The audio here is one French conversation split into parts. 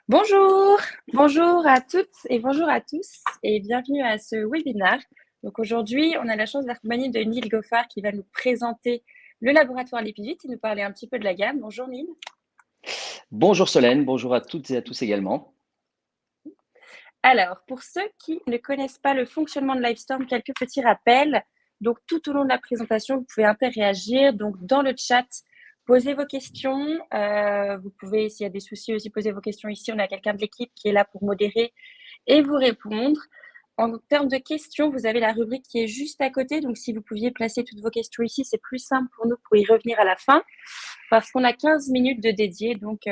Bonjour, bonjour à toutes et bonjour à tous et bienvenue à ce webinaire. Donc aujourd'hui, on a la chance d'accompagner de Neil Goffard qui va nous présenter le laboratoire Lipivit et nous parler un petit peu de la gamme. Bonjour Neil. Bonjour Solène, bonjour à toutes et à tous également. Alors, pour ceux qui ne connaissent pas le fonctionnement de Livestorm, quelques petits rappels. Donc tout au long de la présentation, vous pouvez interagir. Donc dans le chat, posez vos questions. Vous pouvez, s'il y a des soucis aussi, poser vos questions ici. On a quelqu'un de l'équipe qui est là pour modérer et vous répondre. En termes de questions, vous avez la rubrique qui est juste à côté. Donc, si vous pouviez placer toutes vos questions ici, c'est plus simple pour nous pour y revenir à la fin parce qu'on a 15 minutes de dédié donc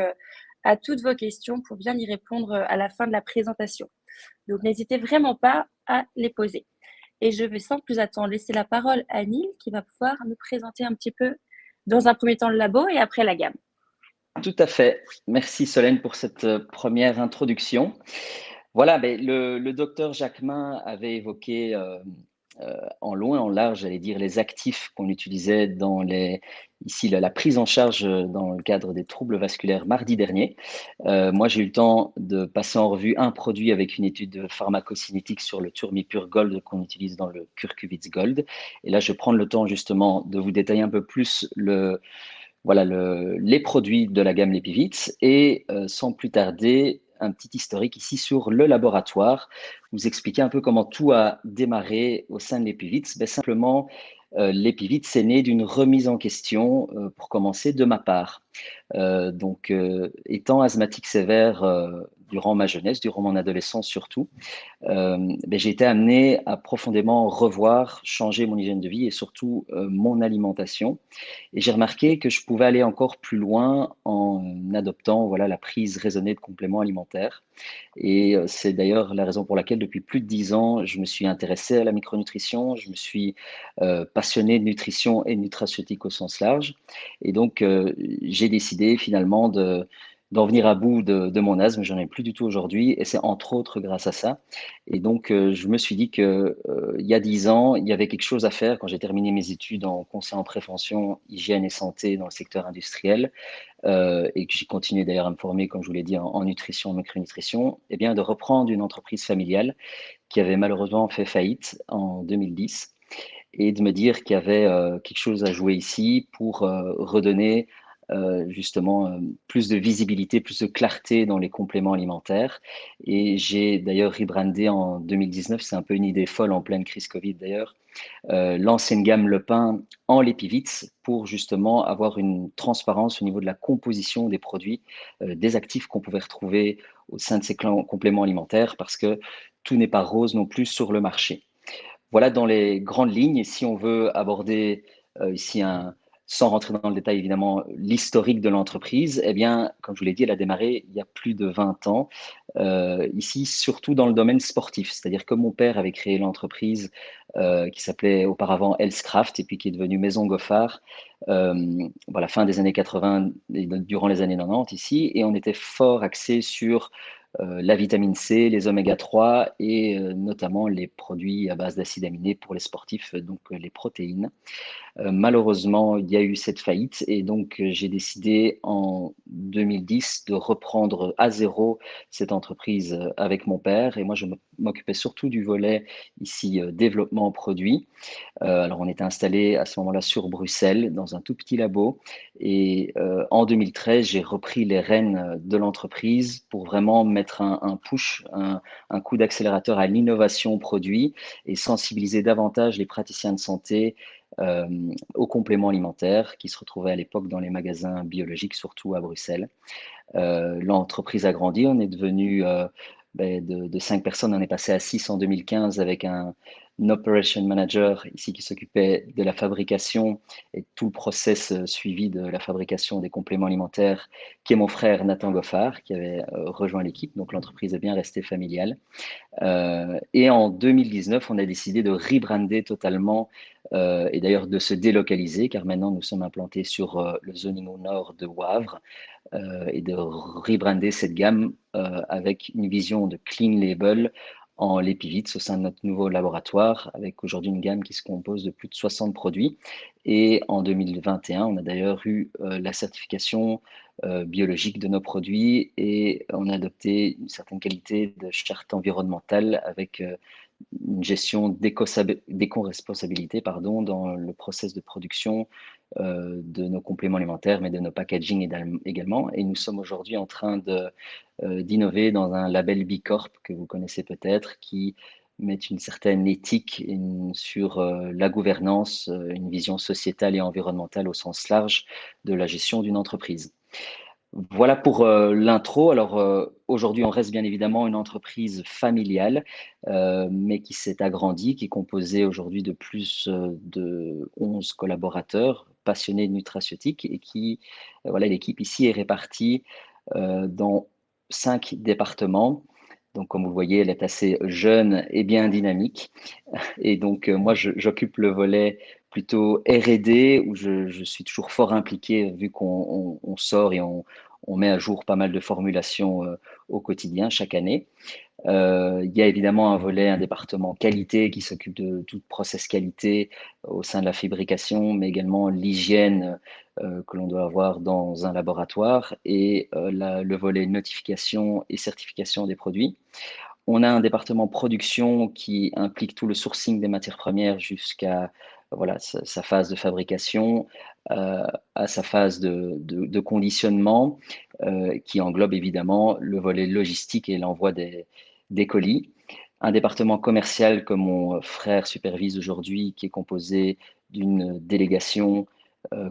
à toutes vos questions pour bien y répondre à la fin de la présentation. Donc, n'hésitez vraiment pas à les poser. Et je vais sans plus attendre laisser la parole à Neil qui va pouvoir nous présenter un petit peu dans un premier temps le labo et après la gamme. Tout à fait. Merci Solène pour cette première introduction. Voilà, le docteur Jacquemin avait évoqué en long et en large, j'allais dire, les actifs qu'on utilisait dans ici la prise en charge dans le cadre des troubles vasculaires mardi dernier. Moi, j'ai eu le temps de passer en revue un produit avec une étude pharmacocinétique sur le Turmipur Gold qu'on utilise dans le Curcuvitz Gold. Et là, je prends le temps justement de vous détailler un peu plus les produits de la gamme Lepivitz et sans plus tarder, un petit historique ici sur le laboratoire, vous expliquer un peu comment tout a démarré au sein de Lepivitz. Simplement, Lepivitz est né d'une remise en question, pour commencer, de ma part. Étant asthmatique sévère durant ma jeunesse, durant mon adolescence surtout, j'ai été amené à profondément revoir, changer mon hygiène de vie et surtout mon alimentation. Et j'ai remarqué que je pouvais aller encore plus loin en adoptant la prise raisonnée de compléments alimentaires. Et c'est d'ailleurs la raison pour laquelle depuis plus de 10 ans, je me suis intéressé à la micronutrition, je me suis passionné de nutrition et de nutraceutique au sens large. Et donc, j'ai décidé finalement d'en venir à bout de mon asthme. J'en ai plus du tout aujourd'hui et c'est entre autres grâce à ça. Et donc, je me suis dit que il y a 10 ans, il y avait quelque chose à faire quand j'ai terminé mes études en conseil en prévention, hygiène et santé dans le secteur industriel et que j'ai continué d'ailleurs à me former, comme je vous l'ai dit, en nutrition, en micronutrition, et bien de reprendre une entreprise familiale qui avait malheureusement fait faillite en 2010 et de me dire qu'il y avait quelque chose à jouer ici pour redonner justement plus de visibilité, plus de clarté dans les compléments alimentaires. Et j'ai d'ailleurs rebrandé en 2019, c'est un peu une idée folle en pleine crise Covid d'ailleurs, lancer une gamme Le Pain en Lepivitz pour justement avoir une transparence au niveau de la composition des produits, des actifs qu'on pouvait retrouver au sein de ces compléments alimentaires parce que tout n'est pas rose non plus sur le marché. Voilà dans les grandes lignes. Et si on veut aborder ici sans rentrer dans le détail évidemment, l'historique de l'entreprise, eh bien, comme je vous l'ai dit, elle a démarré il y a plus de 20 ans, ici surtout dans le domaine sportif. C'est-à-dire que mon père avait créé l'entreprise qui s'appelait auparavant Healthcraft et puis qui est devenue Maison Goffard à la fin des années 80 et durant les années 90 ici. Et on était fort axé sur la vitamine C, les oméga 3 et notamment les produits à base d'acides aminés pour les sportifs, donc les protéines. Malheureusement, il y a eu cette faillite et donc j'ai décidé en 2010 de reprendre à zéro cette entreprise avec mon père et moi je m'occupais surtout du volet ici développement produit. Alors, on était installé à ce moment-là sur Bruxelles, dans un tout petit labo. Et en 2013, j'ai repris les rênes de l'entreprise pour vraiment mettre un push, un coup d'accélérateur à l'innovation produit et sensibiliser davantage les praticiens de santé euh, aux compléments alimentaires qui se retrouvaient à l'époque dans les magasins biologiques, surtout à Bruxelles. L'entreprise a grandi, on est devenu de 5 personnes, on est passé à 6 en 2015 avec un operation manager ici qui s'occupait de la fabrication et tout le process suivi de la fabrication des compléments alimentaires, qui est mon frère Nathan Goffard, qui avait rejoint l'équipe. Donc l'entreprise est bien restée familiale. Et en 2019, on a décidé de rebrander totalement et d'ailleurs de se délocaliser, car maintenant nous sommes implantés sur le zoning au nord de Wavre et de rebrander cette gamme avec une vision de clean label en Lepivitz au sein de notre nouveau laboratoire, avec aujourd'hui une gamme qui se compose de plus de 60 produits. Et en 2021, on a d'ailleurs eu la certification biologique de nos produits et on a adopté une certaine qualité de charte environnementale avec une gestion d'éco-responsabilité dans le process de production de nos compléments alimentaires, mais de nos packaging également. Et nous sommes aujourd'hui en train d'innover dans un label B Corp que vous connaissez peut-être, qui met une certaine éthique sur la gouvernance, une vision sociétale et environnementale au sens large de la gestion d'une entreprise. Voilà pour l'intro. Alors aujourd'hui, on reste bien évidemment une entreprise familiale, mais qui s'est agrandie, qui est composée aujourd'hui de plus de 11 collaborateurs passionnés de nutraceutiques et qui, voilà, l'équipe ici est répartie dans 5 départements. Donc, comme vous le voyez, elle est assez jeune et bien dynamique. Et donc, moi, j'occupe le volet plutôt R&D, où je suis toujours fort impliqué, vu qu'on sort et on met à jour pas mal de formulations au quotidien chaque année. Il y a évidemment un département qualité qui s'occupe de tout process qualité au sein de la fabrication, mais également l'hygiène que l'on doit avoir dans un laboratoire et le volet notification et certification des produits. On a un département production qui implique tout le sourcing des matières premières jusqu'à voilà, sa phase de fabrication, à sa phase de conditionnement, qui englobe évidemment le volet logistique et l'envoi des colis. Un département commercial que mon frère supervise aujourd'hui, qui est composé d'une délégation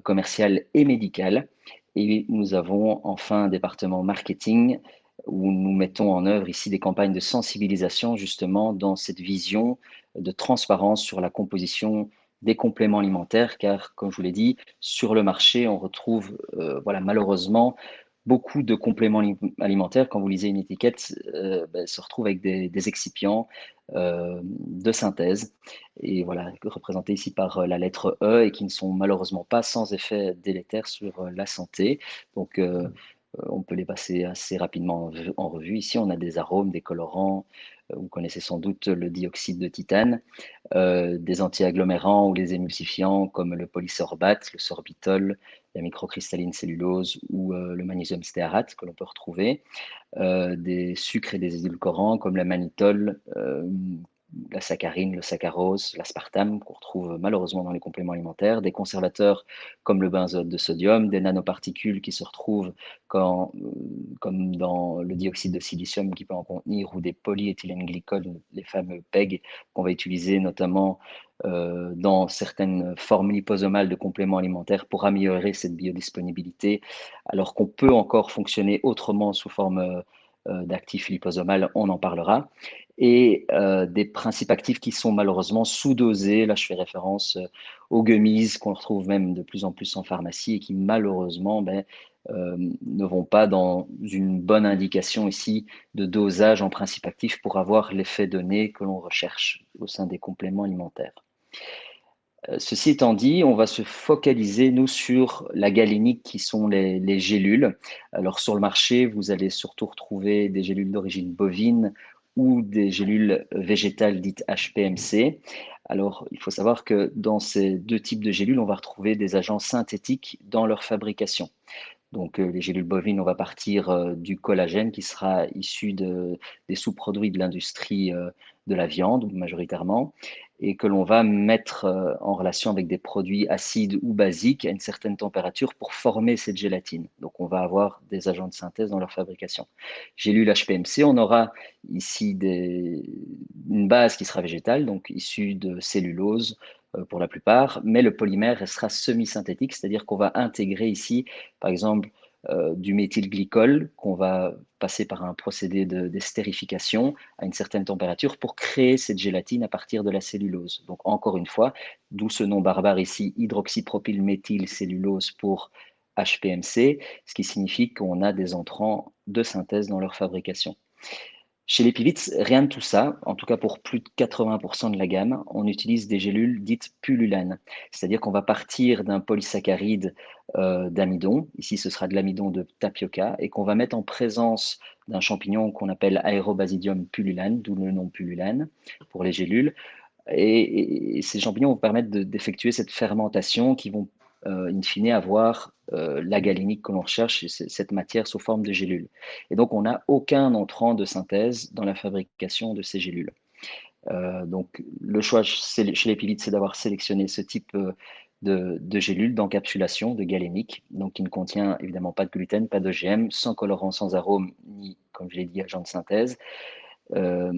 commerciale et médicale. Et nous avons enfin un département marketing où nous mettons en œuvre ici des campagnes de sensibilisation justement dans cette vision de transparence sur la composition des compléments alimentaires, car comme je vous l'ai dit, sur le marché, on retrouve voilà, malheureusement beaucoup de compléments alimentaires. Quand vous lisez une étiquette, se retrouvent avec des excipients de synthèse, et voilà, représentés ici par la lettre E, et qui ne sont malheureusement pas sans effet délétère sur la santé. Donc, on peut les passer assez rapidement en revue. Ici, on a des arômes, des colorants. Vous connaissez sans doute le dioxyde de titane, des antiagglomérants ou les émulsifiants comme le polysorbate, le sorbitol, la microcristalline cellulose ou le magnésium stéarate que l'on peut retrouver, des sucres et des édulcorants comme la mannitol, la saccharine, le saccharose, l'aspartame qu'on retrouve malheureusement dans les compléments alimentaires, des conservateurs comme le benzoate de sodium, des nanoparticules qui se retrouvent comme dans le dioxyde de silicium qui peut en contenir, ou des polyéthylène glycols, les fameux PEG qu'on va utiliser notamment dans certaines formes liposomales de compléments alimentaires pour améliorer cette biodisponibilité, alors qu'on peut encore fonctionner autrement sous forme d'actifs liposomal, on en parlera, et des principes actifs qui sont malheureusement sous-dosés. Là, je fais référence aux gummies qu'on retrouve même de plus en plus en pharmacie et qui malheureusement ne vont pas dans une bonne indication ici de dosage en principe actif pour avoir l'effet donné que l'on recherche au sein des compléments alimentaires. Ceci étant dit, on va se focaliser, nous, sur la galénique qui sont les gélules. Alors, sur le marché, vous allez surtout retrouver des gélules d'origine bovine ou des gélules végétales dites HPMC. Alors, il faut savoir que dans ces deux types de gélules, on va retrouver des agents synthétiques dans leur fabrication. Donc, les gélules bovines, on va partir du collagène qui sera issu des sous-produits de l'industrie de la viande majoritairement, et que l'on va mettre en relation avec des produits acides ou basiques à une certaine température pour former cette gélatine. Donc, on va avoir des agents de synthèse dans leur fabrication. Gélules HPMC, on aura ici une base qui sera végétale, donc issue de cellulose pour la plupart, mais le polymère restera semi-synthétique, c'est-à-dire qu'on va intégrer ici, par exemple, du méthylglycol qu'on va passer par un procédé d'estérification à une certaine température pour créer cette gélatine à partir de la cellulose. Donc encore une fois, d'où ce nom barbare ici, hydroxypropylméthylcellulose pour HPMC, ce qui signifie qu'on a des entrants de synthèse dans leur fabrication. Chez les Pivits, rien de tout ça. En tout cas, pour plus de 80% de la gamme, on utilise des gélules dites pullulanes. C'est-à-dire qu'on va partir d'un polysaccharide d'amidon. Ici, ce sera de l'amidon de tapioca et qu'on va mettre en présence d'un champignon qu'on appelle Aerobasidium pullulane, d'où le nom pullulane pour les gélules. Et ces champignons vont permettre d'effectuer cette fermentation qui vont, in fine, avoir la galénique que l'on recherche, cette matière sous forme de gélules. Et donc, on n'a aucun entrant de synthèse dans la fabrication de ces gélules. Donc, le choix chez les Pilites, c'est d'avoir sélectionné ce type de gélules d'encapsulation, de galénique, donc qui ne contient évidemment pas de gluten, pas d'OGM, sans colorant, sans arôme, ni, comme je l'ai dit, agent de synthèse. Euh,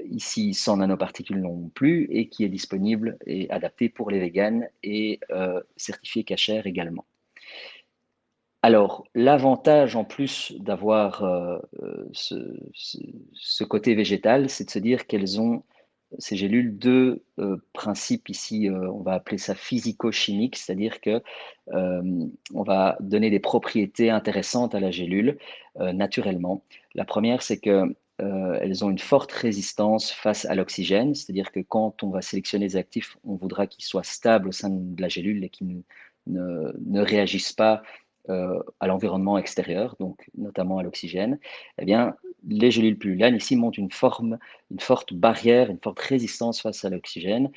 Ici sans nanoparticules non plus, et qui est disponible et adapté pour les véganes et certifié cachère également. Alors, l'avantage en plus d'avoir ce côté végétal, c'est de se dire qu'elles ont, ces gélules, deux principes ici, on va appeler ça physico-chimique, c'est-à-dire que on va donner des propriétés intéressantes à la gélule naturellement. La première, c'est que elles ont une forte résistance face à l'oxygène, c'est-à-dire que quand on va sélectionner les actifs, on voudra qu'ils soient stables au sein de la gélule et qu'ils ne réagissent pas à l'environnement extérieur, donc notamment à l'oxygène. Eh bien, les gélules pullulanes ici montrent une forte barrière, une forte résistance face à l'oxygène.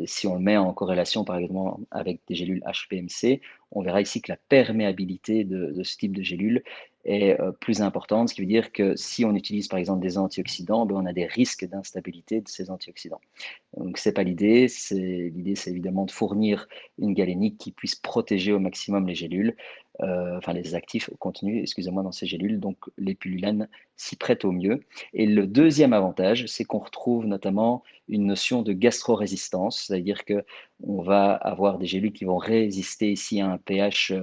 Si on le met en corrélation, par exemple, avec des gélules HPMC, on verra ici que la perméabilité de ce type de gélules est plus importante, ce qui veut dire que si on utilise par exemple des antioxydants, ben, on a des risques d'instabilité de ces antioxydants. Donc c'est pas l'idée, l'idée c'est évidemment de fournir une galénique qui puisse protéger au maximum les gélules, enfin les actifs contenus, excusez-moi, dans ces gélules, donc les pullulanes s'y prêtent au mieux. Et le deuxième avantage, c'est qu'on retrouve notamment une notion de gastro-résistance, c'est-à-dire que on va avoir des gélules qui vont résister ici à un pH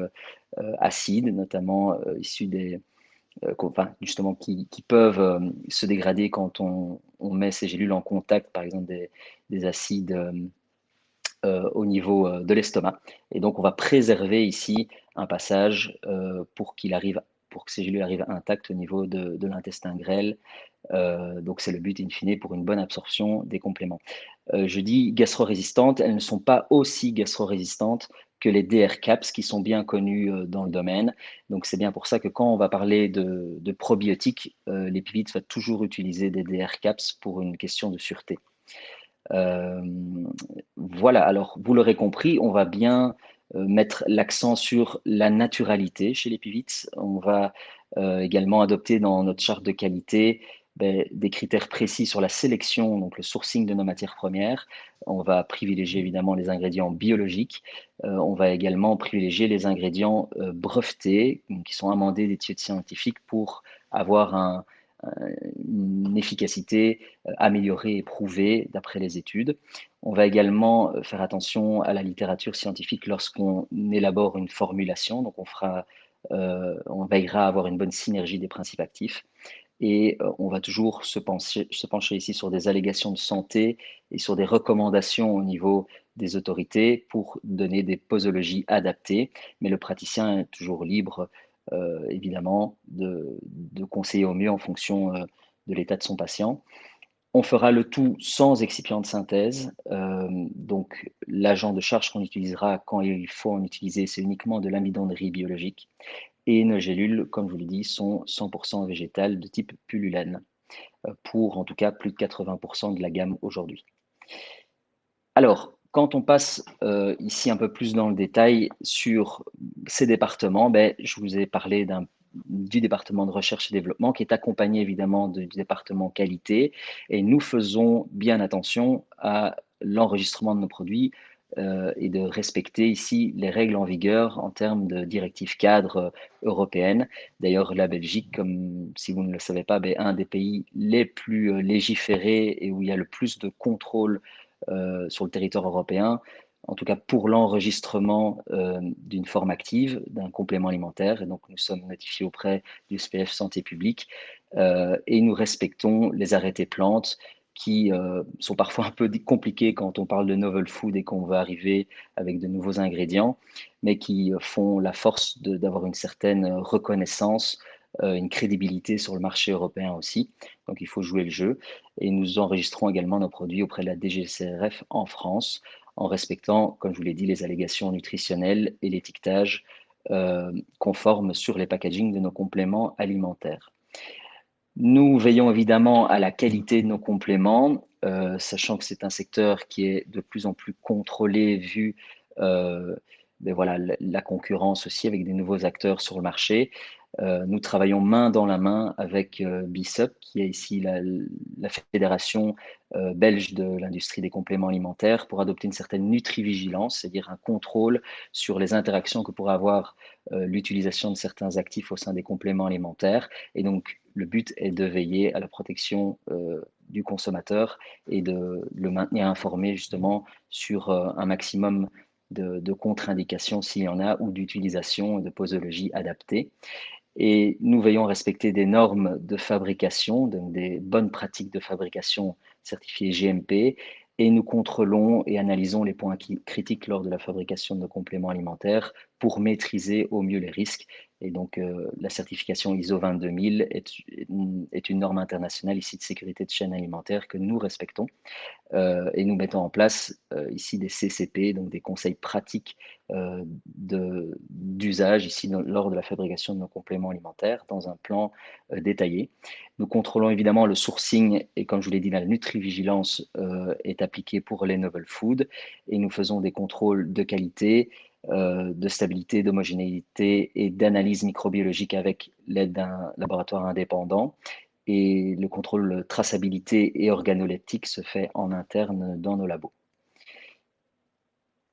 acide, notamment issu des, enfin, justement, qui peuvent se dégrader quand on met ces gélules en contact, par exemple, des acides au niveau de l'estomac. Et donc, on va préserver ici un passage pour que ces gélules arrivent intactes au niveau de l'intestin grêle. Donc, c'est le but, in fine, pour une bonne absorption des compléments. Je dis gastro-résistantes, elles ne sont pas aussi gastro-résistantes que les DR-CAPS qui sont bien connus dans le domaine. Donc c'est bien pour ça que quand on va parler de probiotiques, les pivites vont toujours utiliser des DR-CAPS pour une question de sûreté. Euh, voilà, alors vous l'aurez compris, on va bien mettre l'accent sur la naturalité chez les pivites. On va également adopter dans notre charte de qualité des critères précis sur la sélection, donc le sourcing de nos matières premières. On va privilégier évidemment les ingrédients biologiques. On va également privilégier les ingrédients brevetés, qui sont amendés d'études scientifiques pour avoir une efficacité améliorée et prouvée d'après les études. On va également faire attention à la littérature scientifique lorsqu'on élabore une formulation. Donc on veillera à avoir une bonne synergie des principes actifs. Et on va toujours se pencher ici sur des allégations de santé et sur des recommandations au niveau des autorités pour donner des posologies adaptées. Mais le praticien est toujours libre, évidemment, de conseiller au mieux en fonction de l'état de son patient. On fera le tout sans excipient de synthèse. Donc, l'agent de charge qu'on utilisera quand il faut en utiliser, c'est uniquement de l'amidon de riz biologique. Et nos gélules, comme je vous l'ai dit, sont 100% végétales de type pullulane, pour en tout cas plus de 80% de la gamme aujourd'hui. Alors, quand on passe ici un peu plus dans le détail sur ces départements, je vous ai parlé du département de recherche et développement qui est accompagné évidemment du département qualité et nous faisons bien attention à l'enregistrement de nos produits et de respecter ici les règles en vigueur en termes de directives cadres européennes. D'ailleurs, la Belgique, comme si vous ne le savez pas, un des pays les plus légiférés et où il y a le plus de contrôle sur le territoire européen, en tout cas pour l'enregistrement d'une forme active, d'un complément alimentaire. Et donc, nous sommes notifiés auprès du SPF Santé publique et nous respectons les arrêtés plantes qui sont parfois un peu compliqués quand on parle de novel food et qu'on va arriver avec de nouveaux ingrédients, mais qui font la force d'avoir une certaine reconnaissance une crédibilité sur le marché européen aussi. Donc il faut jouer le jeu. Et nous enregistrons également nos produits auprès de la DGCCRF en France, en respectant, comme je vous l'ai dit, les allégations nutritionnelles et l'étiquetage conforme sur les packagings de nos compléments alimentaires. Nous veillons évidemment à la qualité de nos compléments, sachant que c'est un secteur qui est de plus en plus contrôlé vu voilà, la concurrence aussi avec des nouveaux acteurs sur le marché. Nous travaillons main dans la main avec BICEP, qui est ici la fédération belge de l'industrie des compléments alimentaires, pour adopter une certaine nutrivigilance, c'est-à-dire un contrôle sur les interactions que pourrait avoir l'utilisation de certains actifs au sein des compléments alimentaires. Et donc, le but est de veiller à la protection du consommateur et de le maintenir informé justement sur un maximum de contre-indications s'il y en a ou d'utilisation et de posologie adaptée. Et nous veillons à respecter des normes de fabrication, donc des bonnes pratiques de fabrication certifiées GMP, et nous contrôlons et analysons les points critiques lors de la fabrication de nos compléments alimentaires pour maîtriser au mieux les risques. Et donc, la certification ISO 22000 est une norme internationale ici de sécurité de chaîne alimentaire que nous respectons. Et nous mettons en place ici des CCP, donc des conseils pratiques d'usage ici lors de la fabrication de nos compléments alimentaires dans un plan détaillé. Nous contrôlons évidemment le sourcing et comme je vous l'ai dit, la nutrivigilance est appliquée pour les novel foods et nous faisons des contrôles de qualité, de stabilité, d'homogénéité et d'analyse microbiologique avec l'aide d'un laboratoire indépendant. Et le contrôle traçabilité et organoleptique se fait en interne dans nos labos.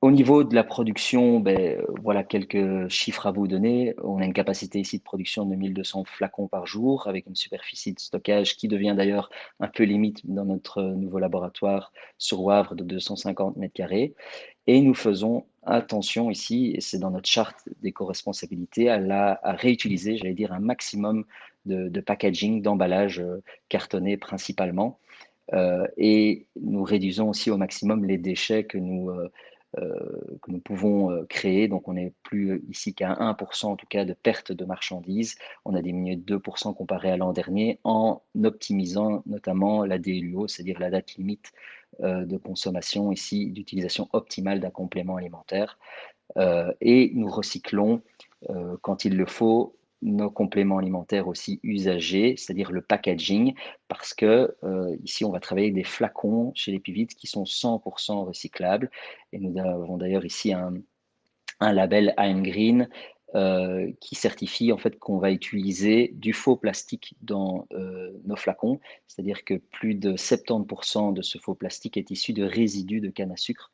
Au niveau de la production, voilà quelques chiffres à vous donner. On a une capacité ici de production de 1200 flacons par jour avec une superficie de stockage qui devient d'ailleurs un peu limite dans notre nouveau laboratoire sur Wavre de 250 mètres carrés. Et nous faisons attention ici, et c'est dans notre charte d'éco-responsabilité, à réutiliser, j'allais dire, un maximum de packaging, d'emballage cartonné principalement. Et nous réduisons aussi au maximum les déchets que nous pouvons créer. Donc, on n'est plus ici qu'à 1% en tout cas de perte de marchandises. On a diminué de 2% comparé à l'an dernier en optimisant notamment la DLUO, c'est-à-dire la date limite de consommation ici, d'utilisation optimale d'un complément alimentaire. Et nous recyclons, quand il le faut, nos compléments alimentaires aussi usagés, c'est-à-dire le packaging, parce que ici, on va travailler avec des flacons chez les Pivites qui sont 100% recyclables. Et nous avons d'ailleurs ici un label I'm Green qui certifie en fait qu'on va utiliser du faux plastique dans nos flacons, c'est-à-dire que plus de 70% de ce faux plastique est issu de résidus de canne à sucre.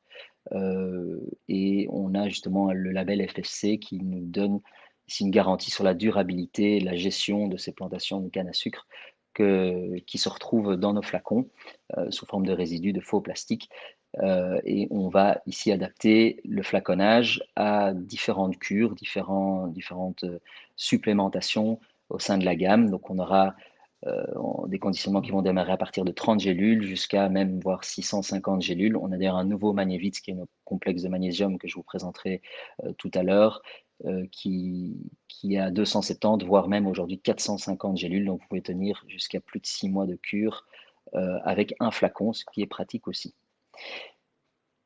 Et on a justement le label FSC qui nous donne ici une garantie sur la durabilité et la gestion de ces plantations de canne à sucre qui se retrouvent dans nos flacons sous forme de résidus de faux plastique. Et on va ici adapter le flaconnage à différentes cures, différentes supplémentations au sein de la gamme. Donc on aura des conditionnements qui vont démarrer à partir de 30 gélules jusqu'à même voire 650 gélules. On a d'ailleurs un nouveau Magnevitz qui est notre complexe de magnésium que je vous présenterai tout à l'heure, qui a 270, voire même aujourd'hui 450 gélules. Donc vous pouvez tenir jusqu'à plus de 6 mois de cure avec un flacon, ce qui est pratique aussi.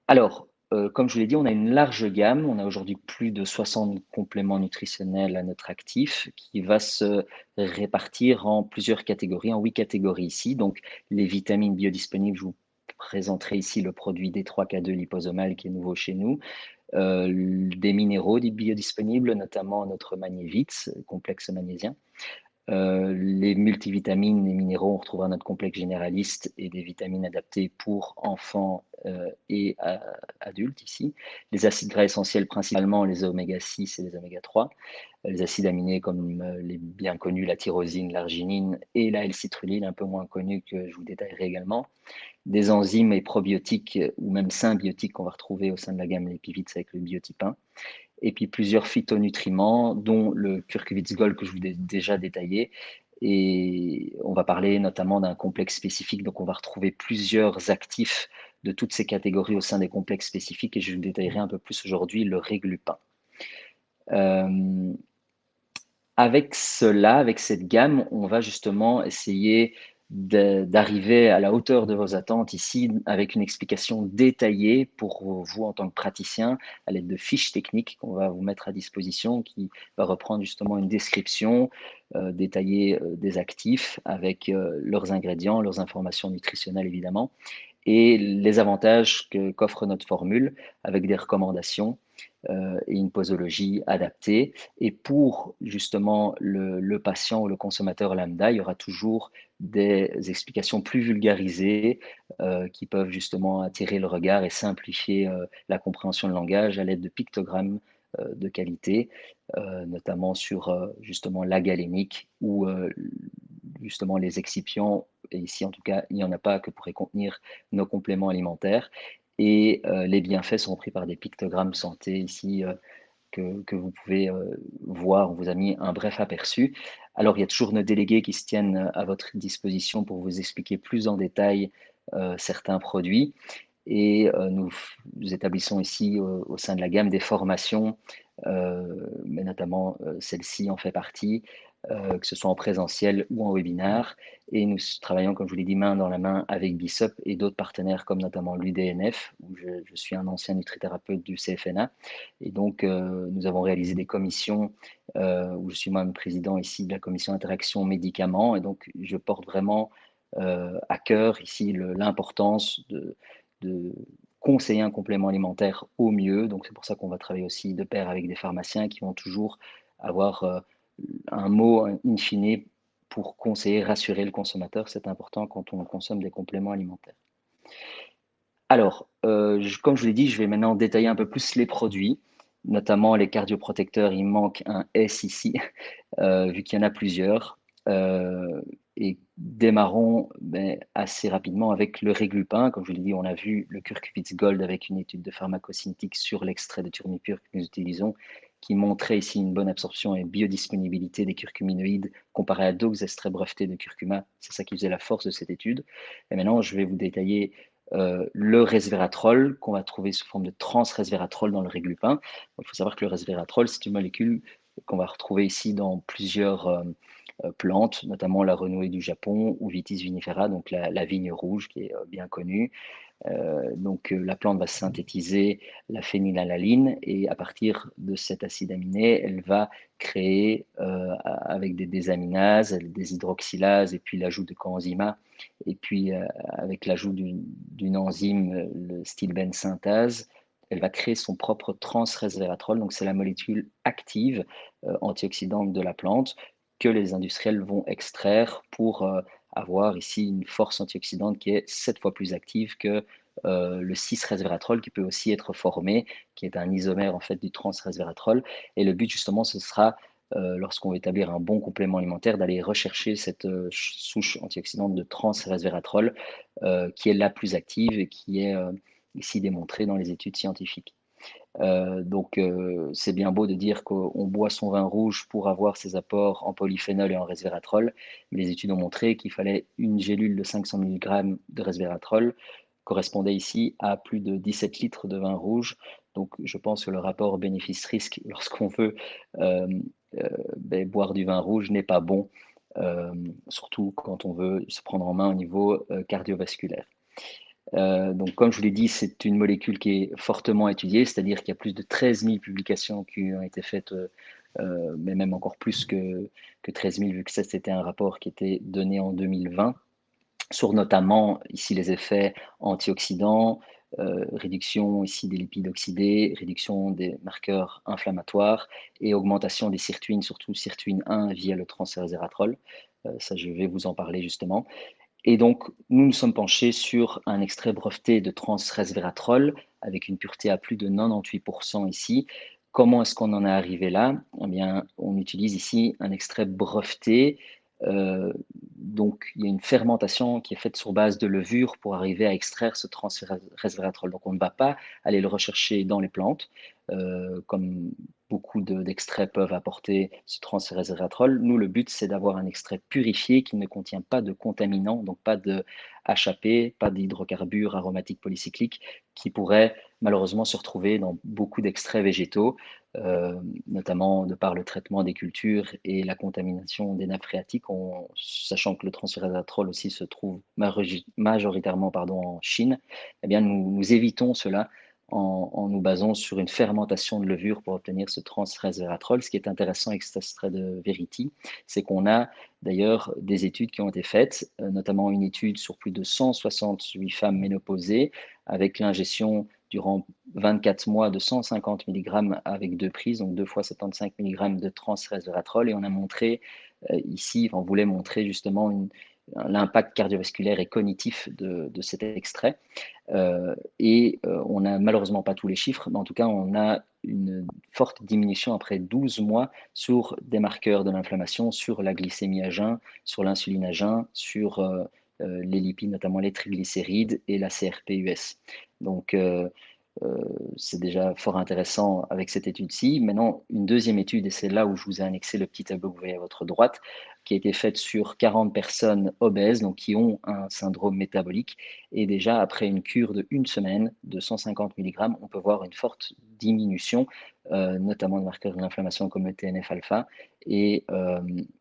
Alors, comme je vous l'ai dit, on a une large gamme. On a aujourd'hui plus de 60 compléments nutritionnels à notre actif qui va se répartir en plusieurs catégories, en 8 catégories ici. Donc, les vitamines biodisponibles, je vous présenterai ici le produit D3K2 liposomal qui est nouveau chez nous. Des minéraux dits biodisponibles, notamment notre Magnevitz, complexe magnésien. Les multivitamines et minéraux, on retrouvera notre complexe généraliste et des vitamines adaptées pour enfants et adultes ici. Les acides gras essentiels, principalement les oméga 6 et les oméga 3. Les acides aminés comme les bien connus, la tyrosine, l'arginine et la L-citrulline, un peu moins connus que je vous détaillerai également. Des enzymes et probiotiques ou même symbiotiques qu'on va retrouver au sein de la gamme Lipivitz avec le biotype 1. Et puis plusieurs phytonutriments, dont le Curcuvitz Gold que je vous ai déjà détaillé. Et on va parler notamment d'un complexe spécifique, donc on va retrouver plusieurs actifs de toutes ces catégories au sein des complexes spécifiques, et je vous détaillerai un peu plus aujourd'hui le Réglupin. avec cela, avec cette gamme, on va justement essayer d'arriver à la hauteur de vos attentes ici avec une explication détaillée pour vous en tant que praticien à l'aide de fiches techniques qu'on va vous mettre à disposition qui va reprendre justement une description détaillée des actifs avec leurs ingrédients, leurs informations nutritionnelles évidemment et les avantages qu'offre notre formule avec des recommandations et une posologie adaptée. Et pour justement le patient ou le consommateur lambda, il y aura toujours des explications plus vulgarisées qui peuvent justement attirer le regard et simplifier la compréhension de langage à l'aide de pictogrammes de qualité, notamment sur justement la galénique ou justement les excipients. Et ici, en tout cas, il n'y en a pas que pourraient contenir nos compléments alimentaires. Et les bienfaits sont pris par des pictogrammes santé ici que vous pouvez voir. On vous a mis un bref aperçu. Alors, il y a toujours nos délégués qui se tiennent à votre disposition pour vous expliquer plus en détail certains produits. Et nous établissons ici au sein de la gamme des formations, mais notamment celle-ci en fait partie, que ce soit en présentiel ou en webinaire. Et nous travaillons, comme je vous l'ai dit, main dans la main avec BISUP et d'autres partenaires comme notamment l'UDNF, où je suis un ancien nutrithérapeute du CFNA. Et donc, nous avons réalisé des commissions où je suis moi-même président ici de la commission interaction médicaments. Et donc, je porte vraiment à cœur ici l'importance de conseiller un complément alimentaire au mieux. Donc, c'est pour ça qu'on va travailler aussi de pair avec des pharmaciens qui vont toujours avoir un mot in fine pour conseiller, rassurer le consommateur. C'est important quand on consomme des compléments alimentaires. Alors, comme je vous l'ai dit, je vais maintenant détailler un peu plus les produits, notamment les cardioprotecteurs. Il manque un S ici, vu qu'il y en a plusieurs. Et démarrons assez rapidement avec le Réglupin. Comme je vous l'ai dit, on a vu le Curcubits Gold avec une étude de pharmacocinétique sur l'extrait de Turmipur que nous utilisons, qui montrait ici une bonne absorption et biodisponibilité des curcuminoïdes comparé à d'autres extraits brevetés de curcuma. C'est ça qui faisait la force de cette étude. Et maintenant, je vais vous détailler le resveratrol qu'on va trouver sous forme de transresveratrol dans le Réglupin. Il faut savoir que le resveratrol, c'est une molécule qu'on va retrouver ici dans plusieurs plantes, notamment la renouée du Japon ou Vitis vinifera, donc la vigne rouge qui est bien connue. Donc la plante va synthétiser la phénylalanine et à partir de cet acide aminé, elle va créer avec des désaminases, des hydroxylases et puis l'ajout de coenzyma et puis avec l'ajout d'une enzyme, le stilbène synthase, elle va créer son propre transresveratrol, donc c'est la molécule active antioxydante de la plante que les industriels vont extraire pour avoir ici une force antioxydante qui est 7 fois plus active que le 6-resveratrol qui peut aussi être formé, qui est un isomère en fait du trans-resveratrol. Et le but justement, ce sera lorsqu'on veut établir un bon complément alimentaire, d'aller rechercher cette souche antioxydante de trans-resveratrol qui est la plus active et qui est ici démontrée dans les études scientifiques. Donc, c'est bien beau de dire qu'on boit son vin rouge pour avoir ses apports en polyphénol et en resveratrol, mais les études ont montré qu'il fallait une gélule de 500 mg de resveratrol, correspondait ici à plus de 17 litres de vin rouge. Donc, je pense que le rapport bénéfice-risque, lorsqu'on veut boire du vin rouge, n'est pas bon, surtout quand on veut se prendre en main au niveau cardiovasculaire. Donc, comme je vous l'ai dit, c'est une molécule qui est fortement étudiée, c'est-à-dire qu'il y a plus de 13 000 publications qui ont été faites, mais même encore plus que 13 000, vu que ça, c'était un rapport qui était donné en 2020, sur notamment ici les effets antioxydants, réduction ici des lipides oxydés, réduction des marqueurs inflammatoires et augmentation des sirtuines, surtout sirtuine 1 via le transresveratrol. Ça, je vais vous en parler justement. Et donc, nous nous sommes penchés sur un extrait breveté de transresveratrol avec une pureté à plus de 98% ici. Comment est-ce qu'on en est arrivé là? Eh bien, on utilise ici un extrait breveté. Donc, il y a une fermentation qui est faite sur base de levure pour arriver à extraire ce transresveratrol. Donc, on ne va pas aller le rechercher dans les plantes, comme beaucoup d'extraits peuvent apporter ce transfert resveratrol. Nous, le but, c'est d'avoir un extrait purifié qui ne contient pas de contaminants, donc pas de HAP, pas d'hydrocarbures aromatiques polycycliques, qui pourraient malheureusement se retrouver dans beaucoup d'extraits végétaux, notamment de par le traitement des cultures et la contamination des nappes phréatiques, sachant que le transfert resveratrol aussi se trouve majoritairement en Chine. Eh bien, nous évitons cela en nous basant sur une fermentation de levure pour obtenir ce trans-resveratrol. Ce qui est intéressant avec cet extrait de Verity, c'est qu'on a d'ailleurs des études qui ont été faites, notamment une étude sur plus de 168 femmes ménopausées avec l'ingestion durant 24 mois de 150 mg avec 2 prises, donc 2 fois 75 mg de trans-resveratrol. Et on a montré ici, on voulait montrer justement l'impact cardiovasculaire et cognitif de cet extrait. On n'a malheureusement pas tous les chiffres, mais en tout cas, on a une forte diminution après 12 mois sur des marqueurs de l'inflammation, sur la glycémie à jeun, sur l'insuline à jeun, sur les lipides, notamment les triglycérides et la CRP-US. Donc, c'est déjà fort intéressant avec cette étude-ci. Maintenant, une deuxième étude, et c'est là où je vous ai annexé le petit tableau que vous voyez à votre droite, qui a été faite sur 40 personnes obèses, donc qui ont un syndrome métabolique. Et déjà, après une cure de une semaine de 150 mg, on peut voir une forte diminution, notamment de marqueurs de l'inflammation comme le TNF-alpha et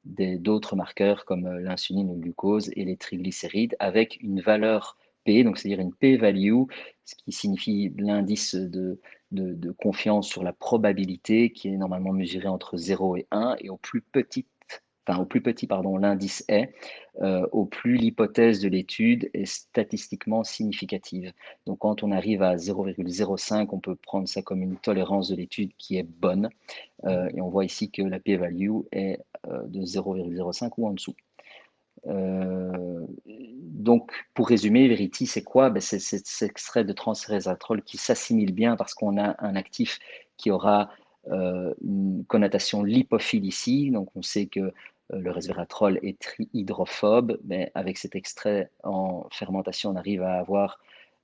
d'autres marqueurs comme l'insuline, le glucose et les triglycérides, avec une valeur P, donc c'est-à-dire une p-value, ce qui signifie l'indice de confiance sur la probabilité qui est normalement mesuré entre 0 et 1, et au plus petit l'indice est, au plus l'hypothèse de l'étude est statistiquement significative. Donc quand on arrive à 0,05, on peut prendre ça comme une tolérance de l'étude qui est bonne, et on voit ici que la p-value est de 0,05 ou en dessous. Donc, pour résumer, Verity, c'est quoi? C'est cet extrait de transresveratrol qui s'assimile bien parce qu'on a un actif qui aura une connotation lipophile ici. Donc, on sait que le resveratrol est trihydrophobe, mais avec cet extrait en fermentation, on arrive à avoir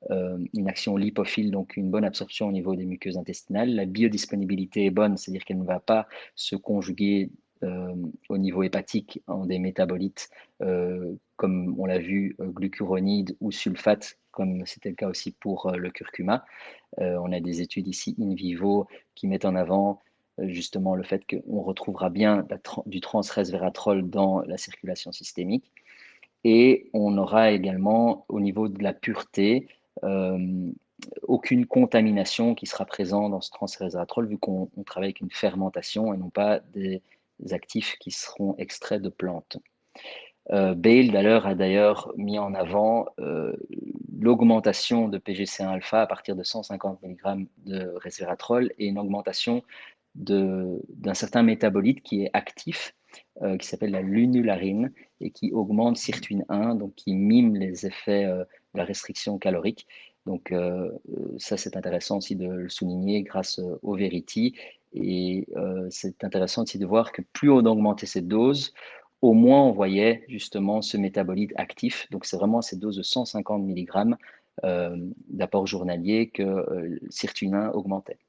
une action lipophile, donc une bonne absorption au niveau des muqueuses intestinales. La biodisponibilité est bonne, c'est-à-dire qu'elle ne va pas se conjuguer au niveau hépatique en des métabolites, comme on l'a vu, glucuronides ou sulfates, comme c'était le cas aussi pour le curcuma. On a des études ici in vivo qui mettent en avant justement le fait qu'on retrouvera bien du transresveratrol dans la circulation systémique. Et on aura également, au niveau de la pureté, aucune contamination qui sera présente dans ce transresveratrol, vu qu'on travaille avec une fermentation et non pas des actifs qui seront extraits de plantes. Bale a d'ailleurs mis en avant l'augmentation de PGC1-alpha à partir de 150 mg de resveratrol et une augmentation d'un certain métabolite qui est actif, qui s'appelle la lunularine et qui augmente sirtuine 1, donc qui mime les effets de la restriction calorique. Donc ça, c'est intéressant aussi de le souligner grâce au Verity. Et c'est intéressant aussi de voir que plus on augmentait cette dose, au moins on voyait justement ce métabolite actif. Donc c'est vraiment ces doses de 150 mg d'apport journalier que sirtuine 1 augmentait.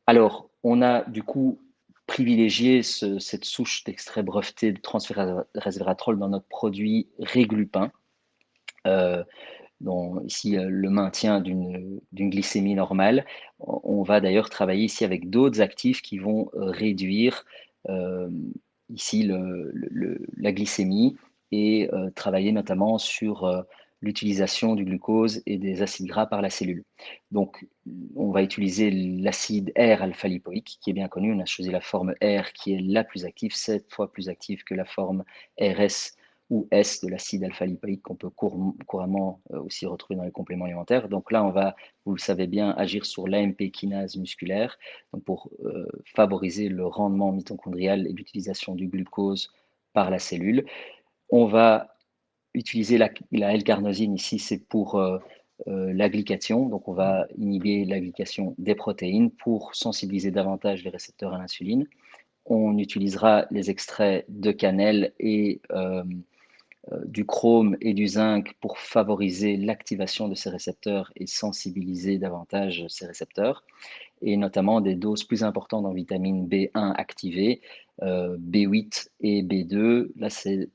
Alors, on a du coup privilégié cette souche d'extrait breveté de transfert resveratrol dans notre produit Réglupin, dont ici le maintien d'une glycémie normale. On va d'ailleurs travailler ici avec d'autres actifs qui vont réduire ici la glycémie et travailler notamment sur l'utilisation du glucose et des acides gras par la cellule. Donc, on va utiliser l'acide R-alpha-lipoïque qui est bien connu. On a choisi la forme R qui est la plus active, 7 fois plus active que la forme RS ou S de l'acide alpha-lipoïque qu'on peut couramment aussi retrouver dans les compléments alimentaires. Donc là, on va, vous le savez bien, agir sur l'AMP kinase musculaire donc pour favoriser le rendement mitochondrial et l'utilisation du glucose par la cellule. On va utiliser la L-carnosine ici, c'est pour la glycation. Donc on va inhiber la glycation des protéines pour sensibiliser davantage les récepteurs à l'insuline. On utilisera les extraits de cannelle et du chrome et du zinc pour favoriser l'activation de ces récepteurs et sensibiliser davantage ces récepteurs, et notamment des doses plus importantes en vitamine B1 activée, B8 et B2. Là, c'est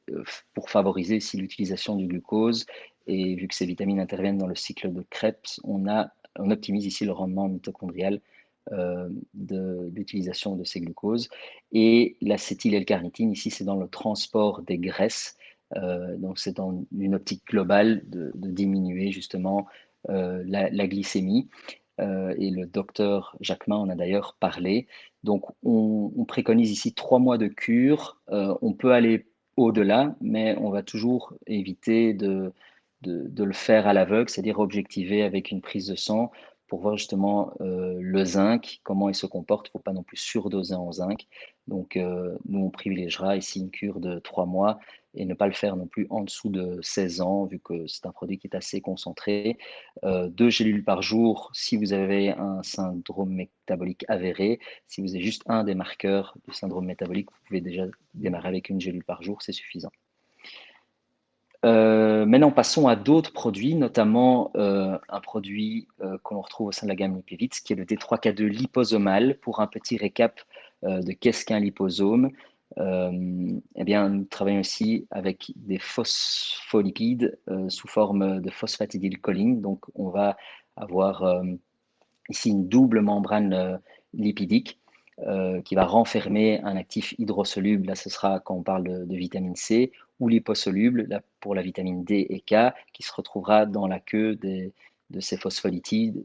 pour favoriser aussi l'utilisation du glucose, et vu que ces vitamines interviennent dans le cycle de Krebs, on optimise ici le rendement mitochondrial d'utilisation de ces glucoses. Et l'acétyl-L-carnitine, ici, c'est dans le transport des graisses. Donc, c'est dans une optique globale de diminuer justement la glycémie. Et le docteur Jacquemin en a d'ailleurs parlé. Donc, on préconise ici 3 mois de cure. On peut aller au-delà, mais on va toujours éviter de le faire à l'aveugle, c'est-à-dire objectiver avec une prise de sang pour voir justement le zinc, comment il se comporte. Il ne faut pas non plus surdoser en zinc. Donc, nous, on privilégiera ici une cure de 3 mois et ne pas le faire non plus en dessous de 16 ans, vu que c'est un produit qui est assez concentré. 2 gélules par jour si vous avez un syndrome métabolique avéré. Si vous avez juste un des marqueurs du syndrome métabolique, vous pouvez déjà démarrer avec 1 gélule par jour, c'est suffisant. Maintenant, passons à d'autres produits, notamment un produit qu'on retrouve au sein de la gamme Lipivit, qui est le D3K2 liposomal. Pour un petit récap de qu'est-ce qu'un liposome, eh bien, nous travaillons aussi avec des phospholipides sous forme de phosphatidylcholine. Donc, on va avoir ici une double membrane lipidique qui va renfermer un actif hydrosoluble. Là, ce sera quand on parle de vitamine C, ou liposoluble là, pour la vitamine D et K, qui se retrouvera dans la queue de ces phospholipides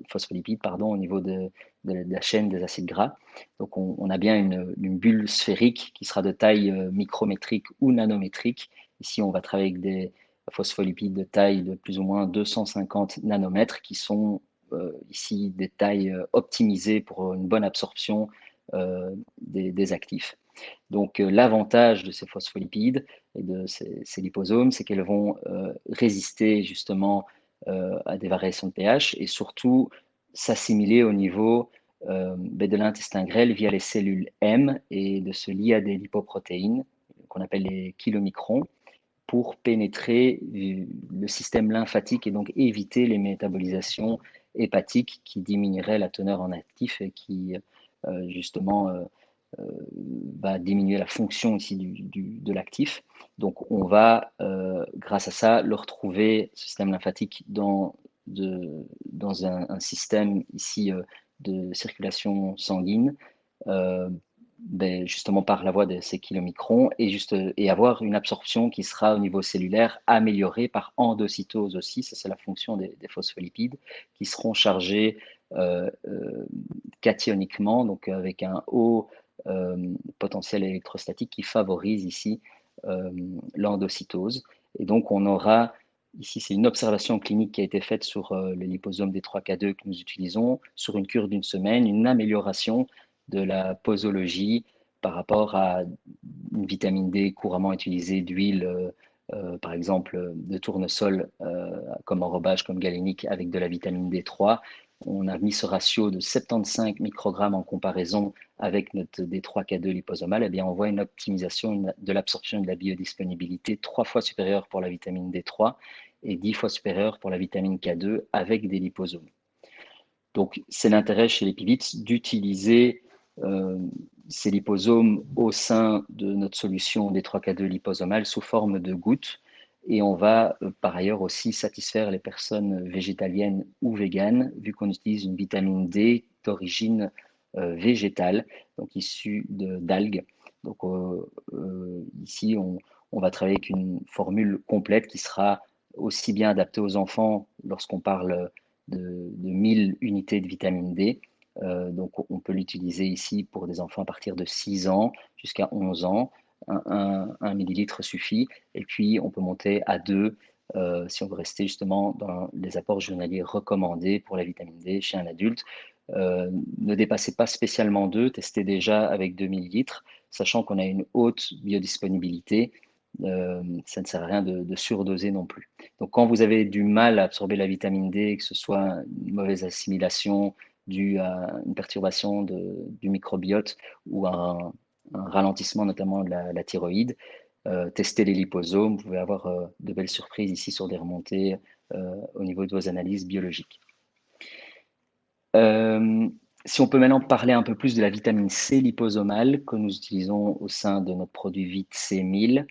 au niveau de la chaîne des acides gras. Donc, on a bien une bulle sphérique qui sera de taille micrométrique ou nanométrique. Ici, on va travailler avec des phospholipides de taille de plus ou moins 250 nanomètres qui sont ici des tailles optimisées pour une bonne absorption des actifs. Donc l'avantage de ces phospholipides et de ces liposomes, c'est qu'elles vont résister justement à des variations de pH et surtout s'assimiler au niveau de l'intestin grêle via les cellules M et de se lier à des lipoprotéines qu'on appelle les kilomicrons pour pénétrer le système lymphatique et donc éviter les métabolisations hépatiques qui diminueraient la teneur en actifs et qui justement va diminuer la fonction ici de l'actif. Donc on va, grâce à ça, le retrouver, ce système lymphatique, dans un système ici de circulation sanguine, justement par la voie de ces kilomicrons, et avoir une absorption qui sera au niveau cellulaire améliorée par endocytose aussi. Ça, c'est la fonction des phospholipides qui seront chargés cationiquement, donc avec un haut potentiel électrostatique qui favorise ici l'endocytose. Et donc on aura ici, c'est une observation clinique qui a été faite sur le liposome D3K2 que nous utilisons, sur une cure d'une semaine, une amélioration de la posologie par rapport à une vitamine D couramment utilisée d'huile, par exemple de tournesol comme enrobage, comme galénique avec de la vitamine D3. On a mis ce ratio de 75 microgrammes en comparaison avec notre D3K2 liposomal. Eh bien, on voit une optimisation de l'absorption et de la biodisponibilité 3 fois supérieure pour la vitamine D3 et 10 fois supérieure pour la vitamine K2 avec des liposomes. Donc, c'est l'intérêt chez les Lipivit d'utiliser ces liposomes au sein de notre solution D3K2 liposomale sous forme de gouttes. Et on va par ailleurs aussi satisfaire les personnes végétaliennes ou véganes, vu qu'on utilise une vitamine D d'origine végétale, donc issue d'algues. Donc ici, on va travailler avec une formule complète qui sera aussi bien adaptée aux enfants lorsqu'on parle de 1000 unités de vitamine D. Donc on peut l'utiliser ici pour des enfants à partir de 6 ans jusqu'à 11 ans. 1 millilitre suffit. Et puis on peut monter à 2 si on veut rester justement dans les apports journaliers recommandés pour la vitamine D chez un adulte. Ne dépassez pas spécialement 2, testez déjà avec 2 millilitres, sachant qu'on a une haute biodisponibilité. Ça ne sert à rien de surdoser non plus. Donc quand vous avez du mal à absorber la vitamine D, que ce soit une mauvaise assimilation due à une perturbation du microbiote ou un ralentissement notamment de la thyroïde, tester les liposomes. Vous pouvez avoir de belles surprises ici sur des remontées au niveau de vos analyses biologiques. Si on peut maintenant parler un peu plus de la vitamine C liposomale que nous utilisons au sein de notre produit Vit C1000,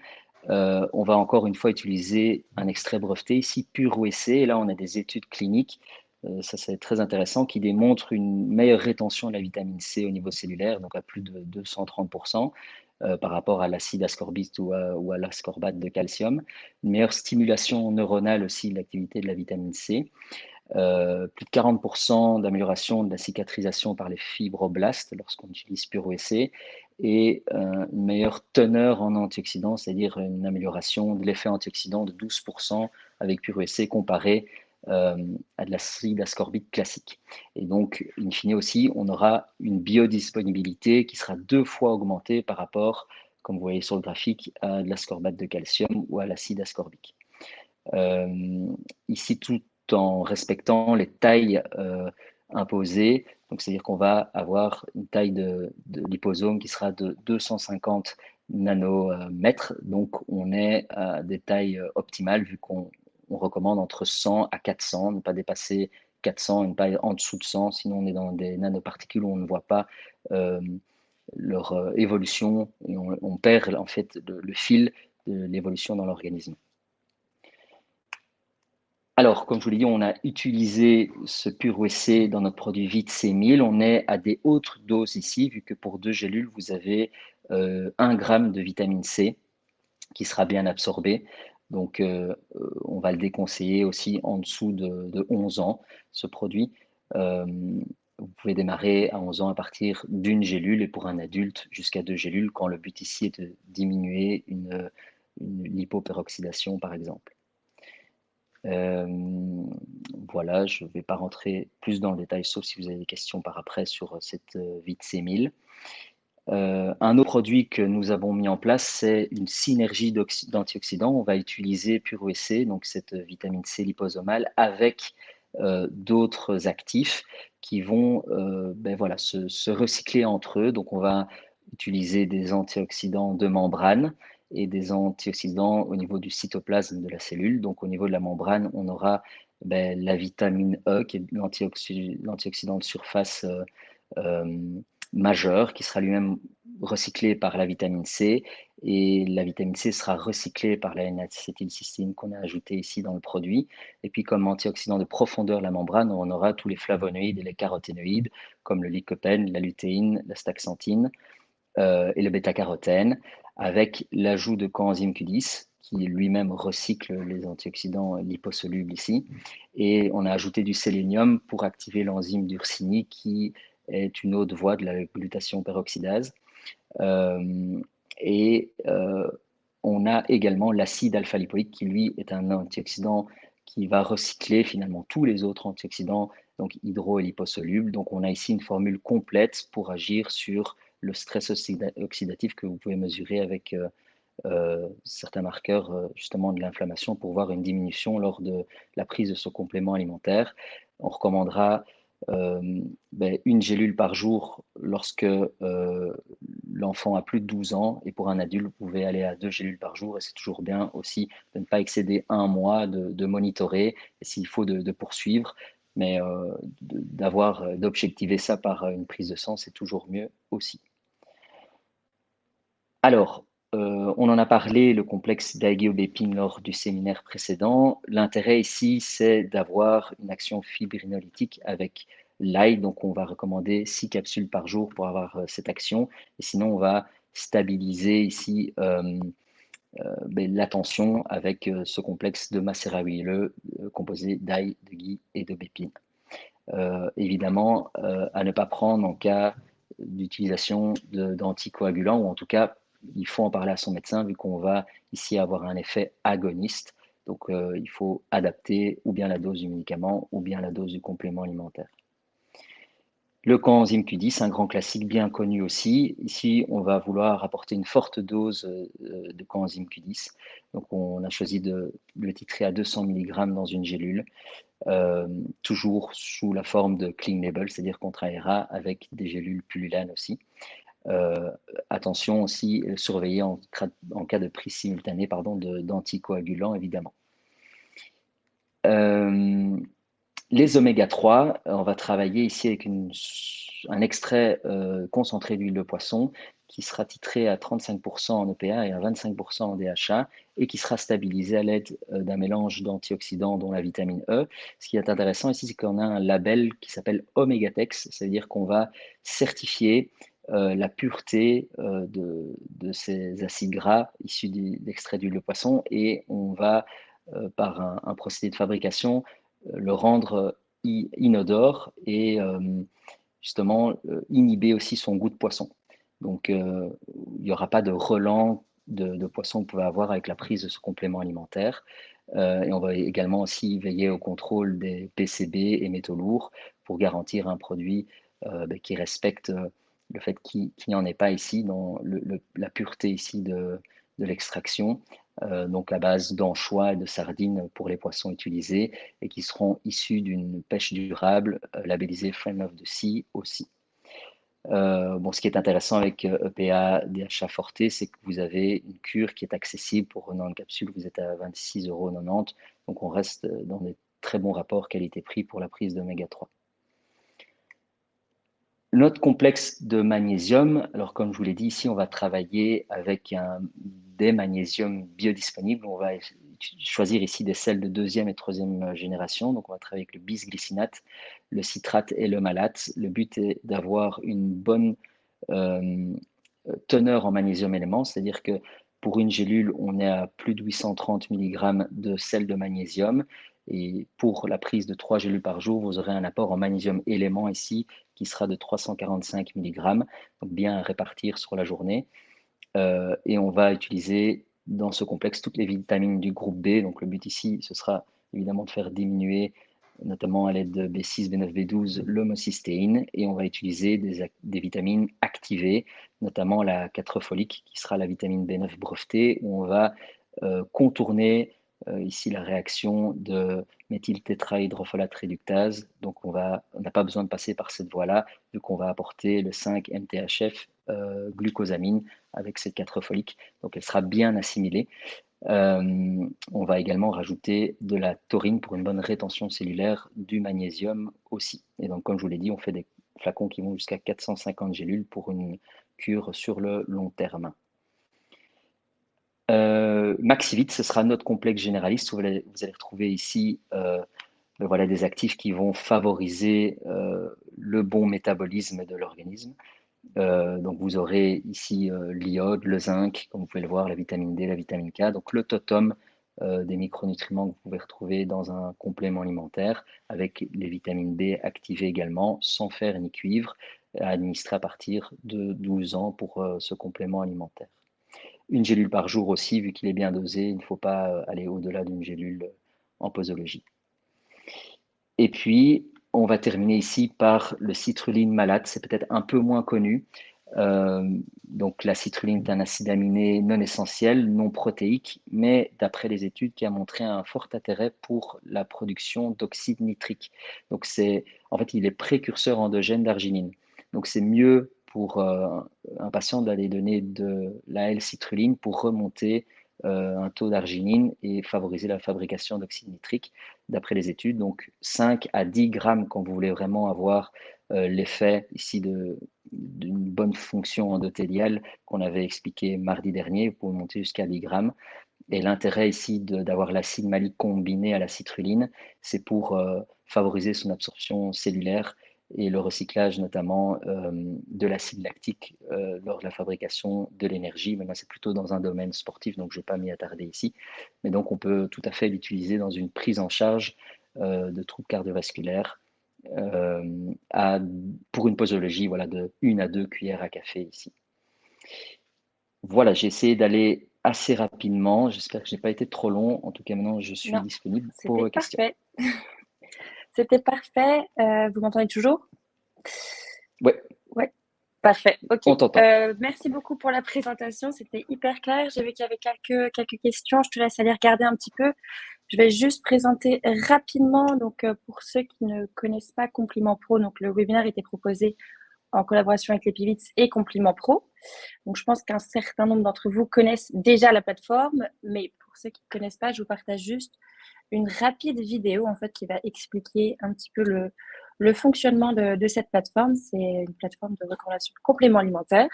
on va encore une fois utiliser un extrait breveté, ici pur OSC, et là on a des études cliniques, ça c'est très intéressant, qui démontrent une meilleure rétention de la vitamine C au niveau cellulaire, donc à plus de 230%, par rapport à l'acide ascorbique ou à l'ascorbate de calcium, une meilleure stimulation neuronale aussi de l'activité de la vitamine C, plus de 40% d'amélioration de la cicatrisation par les fibroblastes lorsqu'on utilise pur OSC, et une meilleure teneur en antioxydants, c'est-à-dire une amélioration de l'effet antioxydant de 12% avec pur OSC comparé à de l'acide ascorbique classique. Et donc, in fine aussi, on aura une biodisponibilité qui sera 2 fois augmentée par rapport, comme vous voyez sur le graphique, à de l'ascorbate de calcium ou à l'acide ascorbique. Ici, tout en respectant les tailles imposées. Donc, c'est-à-dire qu'on va avoir une taille de liposome qui sera de 250 nanomètres. Donc, on est à des tailles optimales vu qu'on recommande entre 100 à 400, ne pas dépasser 400 et ne pas en dessous de 100, sinon on est dans des nanoparticules où on ne voit pas leur évolution et on perd en fait le fil de l'évolution dans l'organisme. Alors, comme je vous l'ai dit, on a utilisé ce pur OSC dans notre produit Vit C1000. On est à des hautes doses ici, vu que pour 2 gélules, vous avez 1 gramme de vitamine C qui sera bien absorbé. Donc, on va le déconseiller aussi en dessous de 11 ans, ce produit. Vous pouvez démarrer à 11 ans à partir d'une gélule et pour un adulte jusqu'à 2 gélules quand le but ici est de diminuer une lipoperoxydation, par exemple. Voilà, je ne vais pas rentrer plus dans le détail, sauf si vous avez des questions par après sur cette Vit C1000. Un autre produit que nous avons mis en place, c'est une synergie d'antioxydants. On va utiliser pur OSC, donc cette vitamine C liposomale, avec d'autres actifs qui vont voilà, se recycler entre eux. Donc on va utiliser des antioxydants de membrane et des antioxydants au niveau du cytoplasme de la cellule. Donc au niveau de la membrane, on aura la vitamine E, qui est l'antioxydant de surface majeur, qui sera lui-même recyclé par la vitamine C, et la vitamine C sera recyclée par la N-acétylcystine qu'on a ajouté ici dans le produit. Et puis comme antioxydant de profondeur de la membrane, on aura tous les flavonoïdes et les caroténoïdes, comme le lycopène, la lutéine, la staxanthine et le bêta-carotène, avec l'ajout de coenzyme Q10, qui lui-même recycle les antioxydants liposolubles ici. Et on a ajouté du sélénium pour activer l'enzyme d'Ursini, qui est une autre voie de la glutation peroxydase. On a également l'acide alpha-lipoïque qui, lui, est un antioxydant qui va recycler finalement tous les autres antioxydants, donc hydro et liposolubles. Donc on a ici une formule complète pour agir sur le stress oxydatif que vous pouvez mesurer avec certains marqueurs justement de l'inflammation pour voir une diminution lors de la prise de ce complément alimentaire. On recommandera une gélule par jour lorsque l'enfant a plus de 12 ans, et pour un adulte, vous pouvez aller à 2 gélules par jour, et c'est toujours bien aussi de ne pas excéder 1 mois, de monitorer, et s'il faut de poursuivre, mais d'objectiver ça par une prise de sang, c'est toujours mieux aussi. Alors, on en a parlé, le complexe d'Aiguillot-Bépine lors du séminaire précédent. L'intérêt ici, c'est d'avoir une action fibrinolytique avec l'ail. Donc, on va recommander 6 capsules par jour pour avoir cette action. Et sinon, on va stabiliser ici la tension avec ce complexe de macérat huileux composé d'ail, de gui et de bépine. Évidemment, à ne pas prendre en cas d'utilisation d'anticoagulants, ou en tout cas, il faut en parler à son médecin vu qu'on va ici avoir un effet agoniste. Donc, il faut adapter ou bien la dose du médicament ou bien la dose du complément alimentaire. Le coenzyme Q10, un grand classique bien connu aussi. Ici, on va vouloir apporter une forte dose de coenzyme Q10. Donc, on a choisi de le titrer à 200 mg dans une gélule. Toujours sous la forme de clean label, c'est-à-dire qu'on travaillera avec des gélules pullulanes aussi. Attention aussi, surveiller en cas de prise simultanée d'anticoagulants, évidemment. Les oméga 3, on va travailler ici avec un extrait concentré d'huile de poisson qui sera titré à 35% en EPA et à 25% en DHA et qui sera stabilisé à l'aide d'un mélange d'antioxydants dont la vitamine E. Ce qui est intéressant ici, c'est qu'on a un label qui s'appelle Omegatex, c'est-à-dire qu'on va certifier la pureté de ces acides gras issus d'extrait d'huile de poisson et on va, par un procédé de fabrication, le rendre inodore et justement inhiber aussi son goût de poisson. Donc, il n'y aura pas de relent de poisson que vous pouvez avoir avec la prise de ce complément alimentaire. Et on va également aussi veiller au contrôle des PCB et métaux lourds pour garantir un produit qui respecte le fait qu'il n'y en ait pas ici dans la pureté ici de l'extraction, donc à base d'anchois et de sardines pour les poissons utilisés et qui seront issus d'une pêche durable labellisée Friend of the Sea aussi. Ce qui est intéressant avec EPA DHA Forte, c'est que vous avez une cure qui est accessible pour une capsule, vous êtes à 26,90 €, donc on reste dans des très bons rapports qualité-prix pour la prise d'oméga 3. Notre complexe de magnésium, alors comme je vous l'ai dit ici, on va travailler avec des magnésiums biodisponibles. On va choisir ici des sels de deuxième et troisième génération. Donc on va travailler avec le bisglycinate, le citrate et le malate. Le but est d'avoir une bonne teneur en magnésium élément, c'est-à-dire que pour une gélule, on est à plus de 830 mg de sel de magnésium. Et pour la prise de 3 gélules par jour, vous aurez un apport en magnésium élément ici qui sera de 345 mg, donc bien à répartir sur la journée. Et on va utiliser dans ce complexe toutes les vitamines du groupe B. Donc le but ici, ce sera évidemment de faire diminuer, notamment à l'aide de B6, B9, B12, l'homocystéine. Et on va utiliser des vitamines activées, notamment la 4-folique, qui sera la vitamine B9 brevetée, où on va contourner ici la réaction de méthyltétrahydrofolate réductase. Donc on n'a pas besoin de passer par cette voie-là, vu qu'on va apporter le 5-MTHF glucosamine avec cette 4-folique. Donc elle sera bien assimilée. On va également rajouter de la taurine pour une bonne rétention cellulaire du magnésium aussi. Et donc, comme je vous l'ai dit, on fait des flacons qui vont jusqu'à 450 gélules pour une cure sur le long terme. Maxivit, ce sera notre complexe généraliste. Vous allez retrouver ici voilà, des actifs qui vont favoriser le bon métabolisme de l'organisme. Donc vous aurez ici l'iode, le zinc, comme vous pouvez le voir, la vitamine D, la vitamine K, donc le totum des micronutriments que vous pouvez retrouver dans un complément alimentaire, avec les vitamines B activées également, sans fer ni cuivre, à administrer à partir de 12 ans pour ce complément alimentaire. Une gélule par jour aussi, vu qu'il est bien dosé, il ne faut pas aller au-delà d'une gélule en posologie. Et puis, on va terminer ici par le citrulline malate, c'est peut-être un peu moins connu. Donc la citrulline est un acide aminé non essentiel, non protéique, mais d'après les études qui a montré un fort intérêt pour la production d'oxyde nitrique. Donc en fait, il est précurseur endogène d'arginine. Donc c'est mieux pour un patient d'aller donner de la L-citrulline pour remonter un taux d'arginine et favoriser la fabrication d'oxyde nitrique, d'après les études. Donc 5 à 10 grammes quand vous voulez vraiment avoir l'effet ici d'une bonne fonction endothéliale qu'on avait expliqué mardi dernier, pour monter jusqu'à 10 grammes. Et l'intérêt ici d'avoir l'acide malique combiné à la citrulline, c'est pour favoriser son absorption cellulaire et le recyclage notamment de l'acide lactique lors de la fabrication de l'énergie. Maintenant, c'est plutôt dans un domaine sportif, donc je ne vais pas m'y attarder ici. Mais donc, on peut tout à fait l'utiliser dans une prise en charge de troubles cardiovasculaires pour une posologie voilà, de 1 à 2 cuillères à café ici. Voilà, j'ai essayé d'aller assez rapidement. J'espère que je n'ai pas été trop long. En tout cas, maintenant, je suis disponible pour vos questions. Parfait. C'était parfait. Vous m'entendez toujours? Oui. Ouais. Parfait. Ok. On t'entend. Merci beaucoup pour la présentation. C'était hyper clair. J'ai vu qu'il y avait quelques questions. Je te laisse aller regarder un petit peu. Je vais juste présenter rapidement. Donc, pour ceux qui ne connaissent pas Compliment Pro, donc le webinaire était proposé en collaboration avec les Pivits et Compliments Pro. Donc, je pense qu'un certain nombre d'entre vous connaissent déjà la plateforme, mais pour ceux qui ne connaissent pas, je vous partage juste une rapide vidéo en fait qui va expliquer un petit peu le fonctionnement de cette plateforme. C'est une plateforme de recommandation de compléments alimentaires.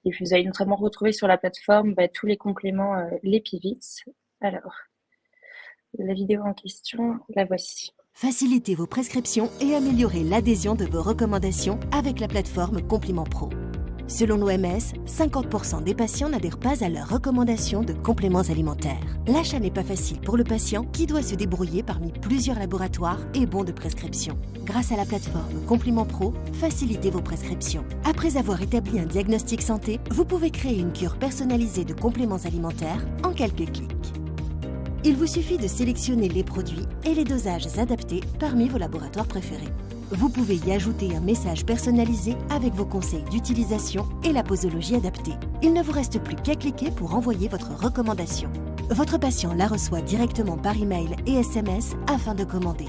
Et puis, vous allez notamment retrouver sur la plateforme tous les compléments, les Pivits. Alors, la vidéo en question, la voici. Facilitez vos prescriptions et améliorez l'adhésion de vos recommandations avec la plateforme Compliments Pro. Selon l'OMS, 50% des patients n'adhèrent pas à leurs recommandations de compléments alimentaires. L'achat n'est pas facile pour le patient qui doit se débrouiller parmi plusieurs laboratoires et bons de prescription. Grâce à la plateforme Compliments Pro, facilitez vos prescriptions. Après avoir établi un diagnostic santé, vous pouvez créer une cure personnalisée de compléments alimentaires en quelques clics. Il vous suffit de sélectionner les produits et les dosages adaptés parmi vos laboratoires préférés. Vous pouvez y ajouter un message personnalisé avec vos conseils d'utilisation et la posologie adaptée. Il ne vous reste plus qu'à cliquer pour envoyer votre recommandation. Votre patient la reçoit directement par email et SMS afin de commander.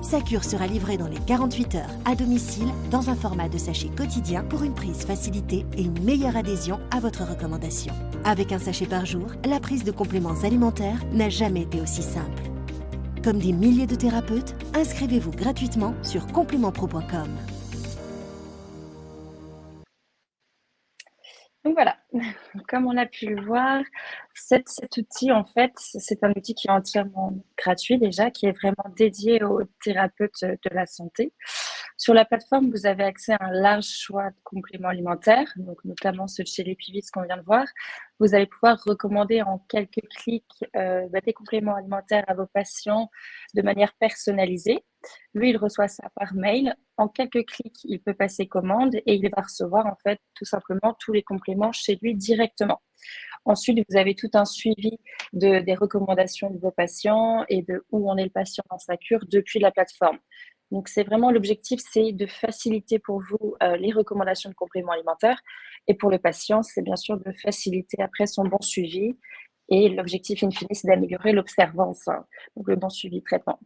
Sa cure sera livrée dans les 48 heures à domicile dans un format de sachet quotidien pour une prise facilitée et une meilleure adhésion à votre recommandation. Avec un sachet par jour, la prise de compléments alimentaires n'a jamais été aussi simple. Comme des milliers de thérapeutes, inscrivez-vous gratuitement sur complementspro.com. Donc voilà, comme on a pu le voir, cet outil, en fait, c'est un outil qui est entièrement gratuit déjà, qui est vraiment dédié aux thérapeutes de la santé. Sur la plateforme, vous avez accès à un large choix de compléments alimentaires, donc notamment ceux de chez les Pivits qu'on vient de voir. Vous allez pouvoir recommander en quelques clics des compléments alimentaires à vos patients de manière personnalisée. Lui, il reçoit ça par mail. En quelques clics, il peut passer commande et il va recevoir en fait tout simplement tous les compléments chez lui directement. Ensuite, vous avez tout un suivi des recommandations de vos patients et de où en est le patient dans sa cure depuis la plateforme. Donc, c'est vraiment l'objectif, c'est de faciliter pour vous les recommandations de compléments alimentaires. Et pour le patient, c'est bien sûr de faciliter après son bon suivi. Et l'objectif, in fine, c'est d'améliorer l'observance, hein, donc le bon suivi de traitement.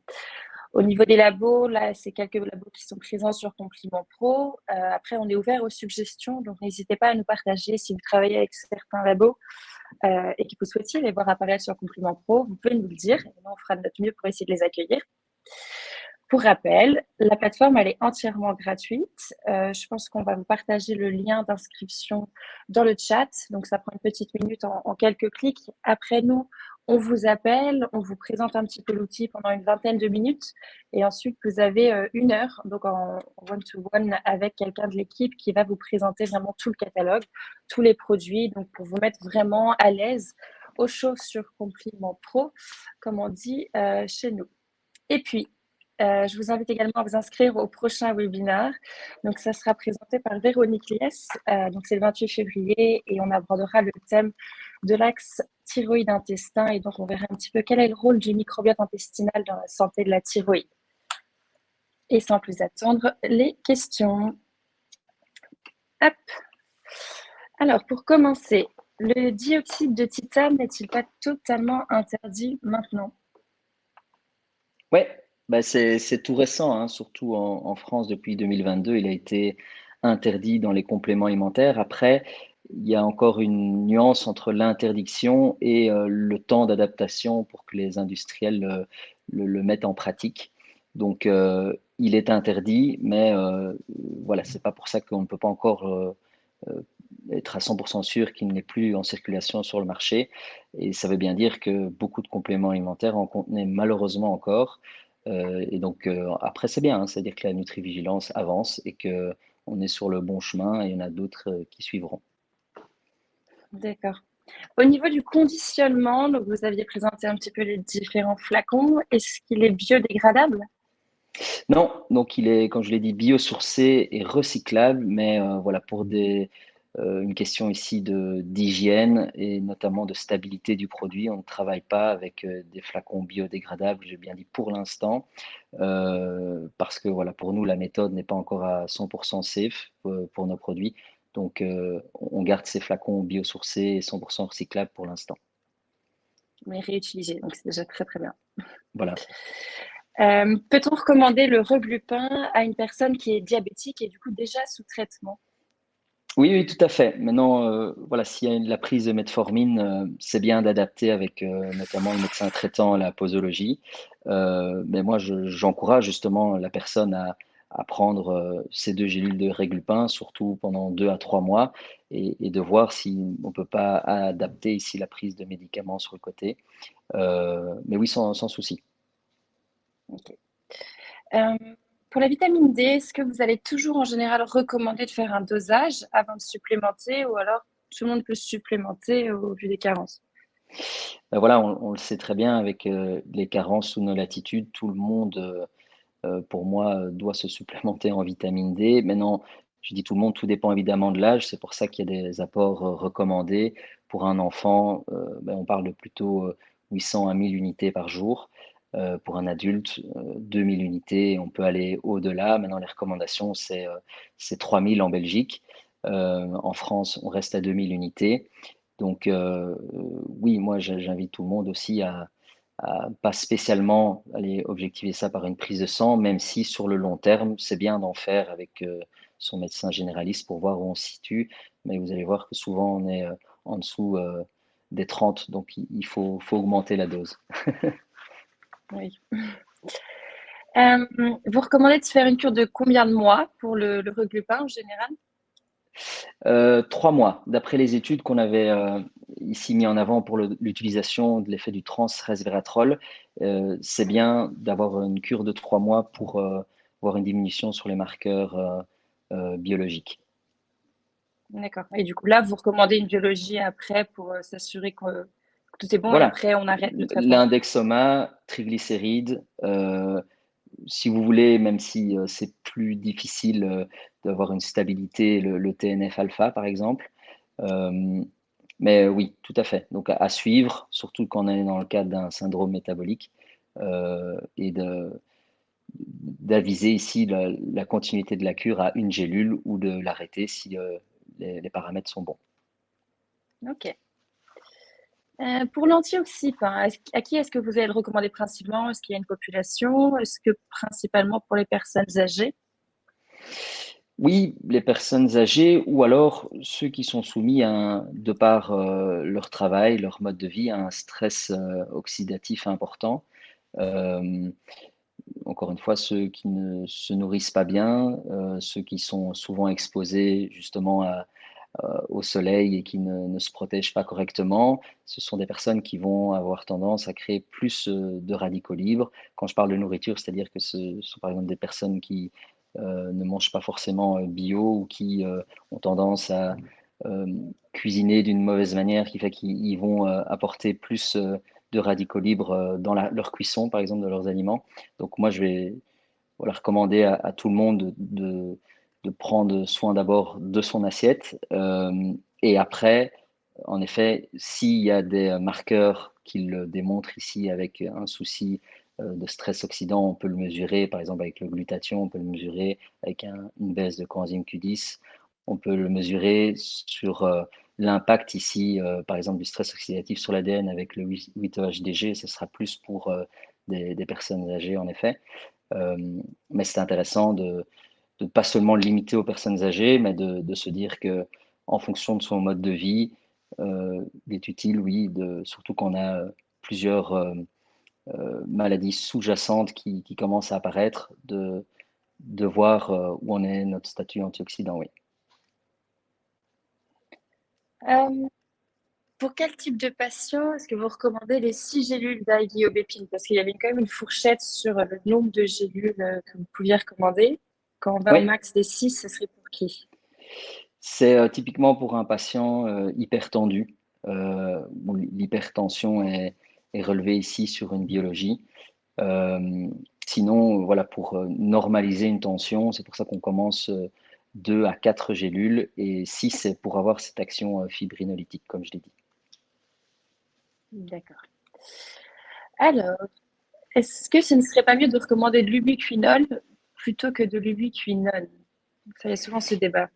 Au niveau des labos, là, c'est quelques labos qui sont présents sur Compliments Pro. Après, on est ouvert aux suggestions, donc n'hésitez pas à nous partager si vous travaillez avec certains labos et que vous souhaitiez les voir apparaître sur Compliments Pro. Vous pouvez nous le dire et nous, on fera de notre mieux pour essayer de les accueillir. Pour rappel, la plateforme, elle est entièrement gratuite. Je pense qu'on va vous partager le lien d'inscription dans le chat. Donc, ça prend une petite minute en quelques clics. Après nous, on vous appelle, on vous présente un petit peu l'outil pendant une vingtaine de minutes. Et ensuite, vous avez une heure, donc en one-to-one avec quelqu'un de l'équipe qui va vous présenter vraiment tout le catalogue, tous les produits, donc pour vous mettre vraiment à l'aise, au chaud sur Compliments Pro, comme on dit chez nous. Et puis, je vous invite également à vous inscrire au prochain webinaire. Donc, ça sera présenté par Véronique Liès. Donc, c'est le 28 février et on abordera le thème de l'axe thyroïde-intestin. Et donc, on verra un petit peu quel est le rôle du microbiote intestinal dans la santé de la thyroïde. Et sans plus attendre, les questions. Hop. Alors, pour commencer, le dioxyde de titane n'est-il pas totalement interdit maintenant? Ouais, bah c'est tout récent, hein, surtout en France depuis 2022, il a été interdit dans les compléments alimentaires. Après, il y a encore une nuance entre l'interdiction et le temps d'adaptation pour que les industriels le mettent en pratique. Donc, il est interdit, mais voilà, c'est pas pour ça qu'on ne peut pas encore être à 100% sûr qu'il n'est plus en circulation sur le marché. Et ça veut bien dire que beaucoup de compléments alimentaires en contenaient malheureusement encore. Et donc, après, c'est bien, hein, c'est-à-dire que la nutrivigilance avance et qu'on est sur le bon chemin et il y en a d'autres qui suivront. D'accord. Au niveau du conditionnement, donc vous aviez présenté un petit peu les différents flacons. Est-ce qu'il est biodégradable? Non, donc il est, comme je l'ai dit, biosourcé et recyclable, mais voilà, pour une question ici d'hygiène et notamment de stabilité du produit, on ne travaille pas avec des flacons biodégradables, j'ai bien dit pour l'instant, parce que voilà, pour nous, la méthode n'est pas encore à 100% safe pour nos produits. Donc, on garde ces flacons biosourcés et 100% recyclables pour l'instant. Mais réutilisé, donc c'est déjà très très bien. Voilà. Peut-on recommander le Reglupin à une personne qui est diabétique et du coup déjà sous traitement? Oui, oui, tout à fait. Maintenant, voilà, s'il y a la prise de metformine, c'est bien d'adapter avec notamment le médecin traitant la posologie. Mais moi, j'encourage justement la personne à prendre ces 2 gélules de Régulpin, surtout pendant 2 à 3 mois, et de voir si on peut pas adapter ici la prise de médicaments sur le côté. Mais oui, sans souci. OK. Pour la vitamine D, est-ce que vous allez toujours en général recommander de faire un dosage avant de supplémenter ou alors tout le monde peut supplémenter au vu des carences? Voilà, on le sait très bien avec les carences ou nos latitudes, tout le monde, pour moi, doit se supplémenter en vitamine D. Maintenant, je dis tout le monde, tout dépend évidemment de l'âge. C'est pour ça qu'il y a des apports recommandés. Pour un enfant, on parle de plutôt 800 à 1000 unités par jour. Pour un adulte, 2000 unités. On peut aller au-delà. Maintenant, les recommandations, c'est 3000 en Belgique. En France, on reste à 2000 unités. Donc, oui, moi, j'invite tout le monde aussi à pas spécialement aller objectiver ça par une prise de sang, même si sur le long terme, c'est bien d'en faire avec son médecin généraliste pour voir où on se situe. Mais vous allez voir que souvent, on est en dessous des 30, donc il faut augmenter la dose. Oui. Vous recommandez de se faire une cure de combien de mois pour le Reglupin en général? 3 mois, d'après les études qu'on avait ici mis en avant pour l'utilisation de l'effet du trans-resveratrol, c'est bien d'avoir une cure de 3 mois pour avoir une diminution sur les marqueurs biologiques. D'accord et du coup là, vous recommandez une biologie après pour, s'assurer que tout est bon et Voilà, après on arrête le traitement? l'indexoma, triglycérides, si vous voulez, même si c'est plus difficile d'avoir une stabilité, le TNF-alpha par exemple. Euh, mais oui, tout à fait. Donc à suivre, surtout quand on est dans le cadre d'un syndrome métabolique, et d'aviser ici la continuité de la cure à une gélule ou de l'arrêter si les paramètres sont bons. OK. Pour l'antioxypin, à qui est-ce que vous allez le recommander principalement? Est-ce qu'il y a une population? Est-ce que principalement pour les personnes âgées? Oui, les personnes âgées ou alors ceux qui sont soumis de par leur travail, leur mode de vie, à un stress oxydatif important. Euh, Encore une fois, ceux qui ne se nourrissent pas bien, ceux qui sont souvent exposés justement au soleil et qui ne se protègent pas correctement, ce sont des personnes qui vont avoir tendance à créer plus de radicaux libres. Quand je parle de nourriture, c'est-à-dire que ce sont par exemple des personnes qui ne mangent pas forcément bio ou qui ont tendance à euh, cuisiner d'une mauvaise manière, qui fait qu'ils vont apporter plus de radicaux libres dans leur cuisson, par exemple, de leurs aliments. Donc moi, je vais voilà, recommander à tout le monde de prendre soin d'abord de son assiette. Et après, en effet, s'il y a des marqueurs qui le démontrent ici avec un souci de stress oxydant, on peut le mesurer, par exemple avec le glutathion, on peut le mesurer avec une baisse de coenzyme Q10, on peut le mesurer sur l'impact ici, par exemple, du stress oxydatif sur l'ADN avec le 8-OHDG, ce sera plus pour des personnes âgées, en effet. Euh, mais c'est intéressant de pas seulement le limiter aux personnes âgées, mais de se dire que en fonction de son mode de vie, il est utile, oui, surtout quand on a plusieurs maladies sous-jacentes qui commencent à apparaître, de voir où en est notre statut antioxydant, oui. Hem, pour quel type de patient est-ce que vous recommandez les 6 gélules d'ivobépine? Parce qu'il y avait quand même une fourchette sur, le nombre de gélules, que vous pouviez recommander. Quand on va au Oui, max des 6, ce serait pour qui? c'est typiquement pour un patient hypertendu, où l'hypertension est relevée ici sur une biologie. Euh, Sinon, voilà, pour normaliser une tension, c'est pour ça qu'on commence 2 à 4 gélules et 6 c'est pour avoir cette action fibrinolytique, comme je l'ai dit. D'accord. Alors, est-ce que ce ne serait pas mieux de recommander de l'ubiquinol plutôt que de l'ubiquinone? Ça, il y a souvent ce débat.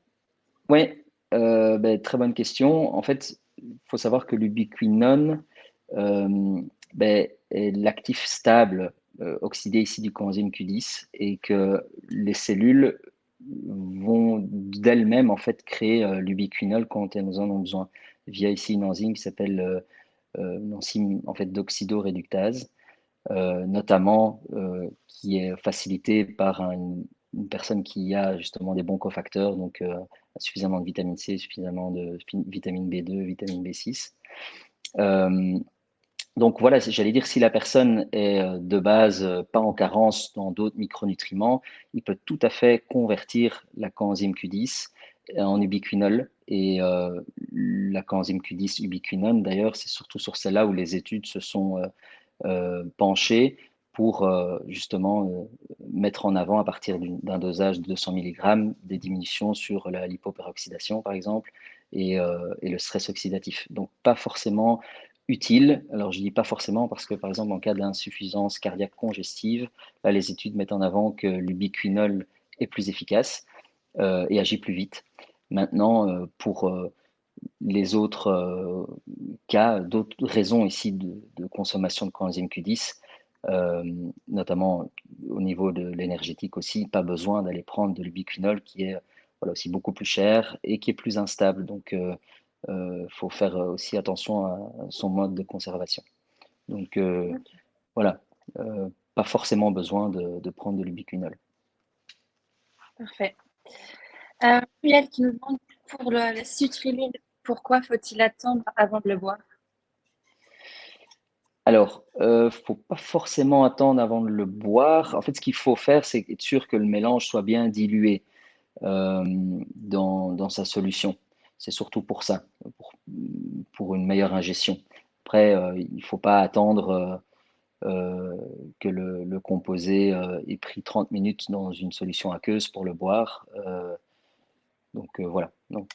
Oui, très bonne question. En fait, il faut savoir que l'ubiquinone est l'actif stable oxydé ici du coenzyme Q10 et que les cellules vont d'elles-mêmes en fait créer l'ubiquinol quand elles en ont besoin via ici une enzyme qui s'appelle une enzyme en fait d'oxydoréductase, notamment qui est facilitée par une personne qui a justement des bons cofacteurs, donc suffisamment de vitamine C, suffisamment de vitamine B2, vitamine B6. Donc voilà, j'allais dire, si la personne est de base pas en carence dans d'autres micronutriments, il peut tout à fait convertir la coenzyme Q10 en ubiquinol. Et la coenzyme Q10 ubiquinone, d'ailleurs, c'est surtout sur celle-là où les études se sont penchées pour justement mettre en avant à partir d'un dosage de 200 mg des diminutions sur la lipoperoxydation, par exemple, et le stress oxydatif. Donc pas forcément utile. Alors, je dis pas forcément parce que, par exemple, en cas d'insuffisance cardiaque congestive, là, les études mettent en avant que l'ubiquinol est plus efficace et agit plus vite. Maintenant, pour les autres cas, d'autres raisons ici de consommation de coenzyme Q10, notamment au niveau de l'énergétique aussi, pas besoin d'aller prendre de l'ubiquinol qui est voilà, aussi beaucoup plus cher et qui est plus instable. Donc, faut faire aussi attention à son mode de conservation. Donc voilà, pas forcément besoin de prendre de l'ubiquinol. Parfait. Muriel qui nous demande pour la citrulline, pourquoi faut-il attendre avant de le boire? Alors, faut pas forcément attendre avant de le boire. En fait, ce qu'il faut faire, c'est être sûr que le mélange soit bien dilué dans sa solution. C'est surtout pour ça, pour une meilleure ingestion. Après, il ne faut pas attendre que le composé ait pris 30 minutes dans une solution aqueuse pour le boire. Donc voilà, donc,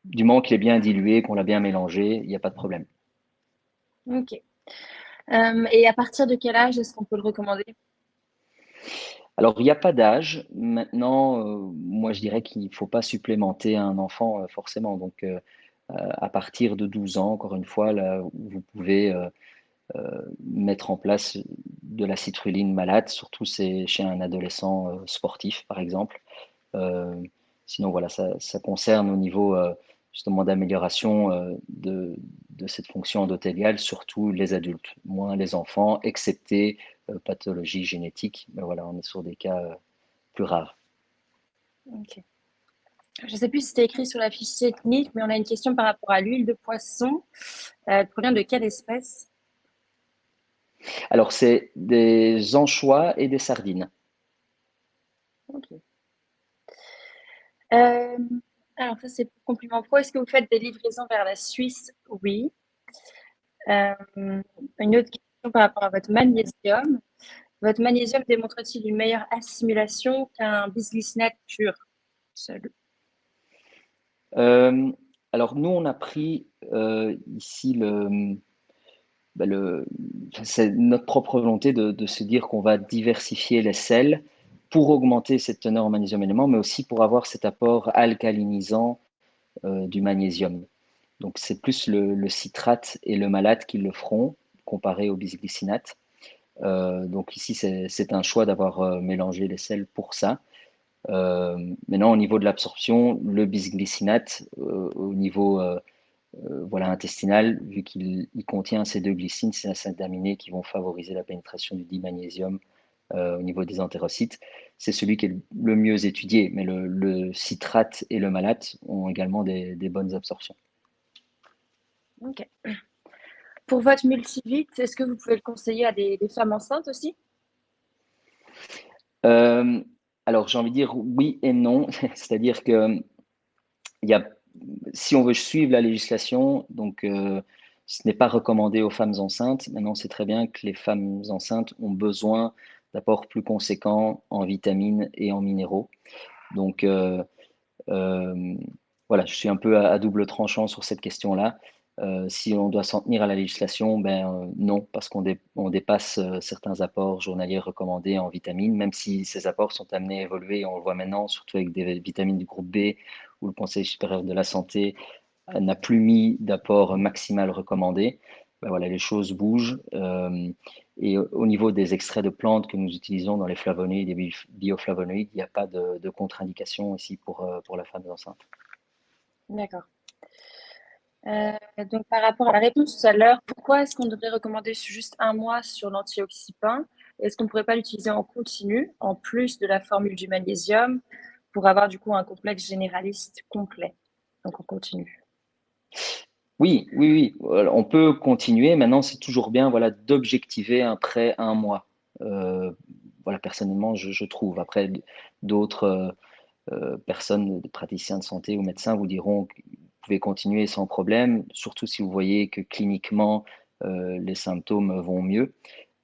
du moment qu'il est bien dilué, qu'on l'a bien mélangé, il n'y a pas de problème. Ok. Et à partir de quel âge est-ce qu'on peut le recommander? Alors, il n'y a pas d'âge. Maintenant, moi, je dirais qu'il ne faut pas supplémenter un enfant forcément. Donc, à partir de 12 ans, encore une fois, là, vous pouvez mettre en place de la citrulline malade, surtout chez un adolescent sportif, par exemple. Sinon, voilà, ça concerne au niveau justement d'amélioration de cette fonction endothéliale, surtout les adultes, moins les enfants, excepté pathologie génétique. Mais voilà, on est sur des cas plus rares. Ok. Je ne sais plus si c'était écrit sur la fiche technique, mais on a une question par rapport à l'huile de poisson. Elle provient de quelle espèce? Alors, c'est des anchois et des sardines. Ok. Alors ça, c'est pour Compliment Pro. Est-ce que vous faites des livraisons vers la Suisse? Oui. Une autre question par rapport à votre magnésium. Votre magnésium démontre-t-il une meilleure assimilation qu'un bisglycinate pur seul? Alors, nous, on a pris ici c'est notre propre volonté de se dire qu'on va diversifier les sels pour augmenter cette teneur en magnésium élément, mais aussi pour avoir cet apport alcalinisant du magnésium. Donc, c'est plus le citrate et le malate qui le feront, comparé au bisglycinate. Donc, ici, c'est un choix d'avoir mélangé les sels pour ça. Maintenant, au niveau de l'absorption, le bisglycinate, au niveau voilà, intestinal, vu qu'il contient ces deux glycines, ces acides aminés qui vont favoriser la pénétration du dimagnésium au niveau des entérocytes, c'est celui qui est le mieux étudié. Mais le citrate et le malate ont également des bonnes absorptions. Ok. Pour votre multivite, est-ce que vous pouvez le conseiller à des femmes enceintes aussi? Alors, j'ai envie de dire oui et non. C'est-à-dire que si on veut suivre la législation, donc ce n'est pas recommandé aux femmes enceintes. Maintenant, c'est très bien que les femmes enceintes ont besoin d'apports plus conséquents en vitamines et en minéraux. Donc, voilà, je suis un peu à double tranchant sur cette question-là. Si on doit s'en tenir à la législation, non, parce on dépasse certains apports journaliers recommandés en vitamines, même si ces apports sont amenés à évoluer. On le voit maintenant, surtout avec des vitamines du groupe B, où le Conseil supérieur de la santé n'a plus mis d'apport maximal recommandé. Voilà, les choses bougent Et au niveau des extraits de plantes que nous utilisons dans les flavonoïdes et bioflavonoïdes, il n'y a pas de contre-indication ici pour la femme enceinte. D'accord. Donc, par rapport à la réponse tout à l'heure, pourquoi est-ce qu'on devrait recommander juste 1 mois sur l'antioxypin? Est-ce qu'on ne pourrait pas l'utiliser en continu, en plus de la formule du magnésium, pour avoir du coup un complexe généraliste complet, donc en continu? Oui, oui, oui. On peut continuer. Maintenant, c'est toujours bien, voilà, d'objectiver après 1 mois. Voilà, personnellement, je trouve. Après, d'autres personnes, des praticiens de santé ou médecins vous diront que vous pouvez continuer sans problème, surtout si vous voyez que cliniquement, les symptômes vont mieux.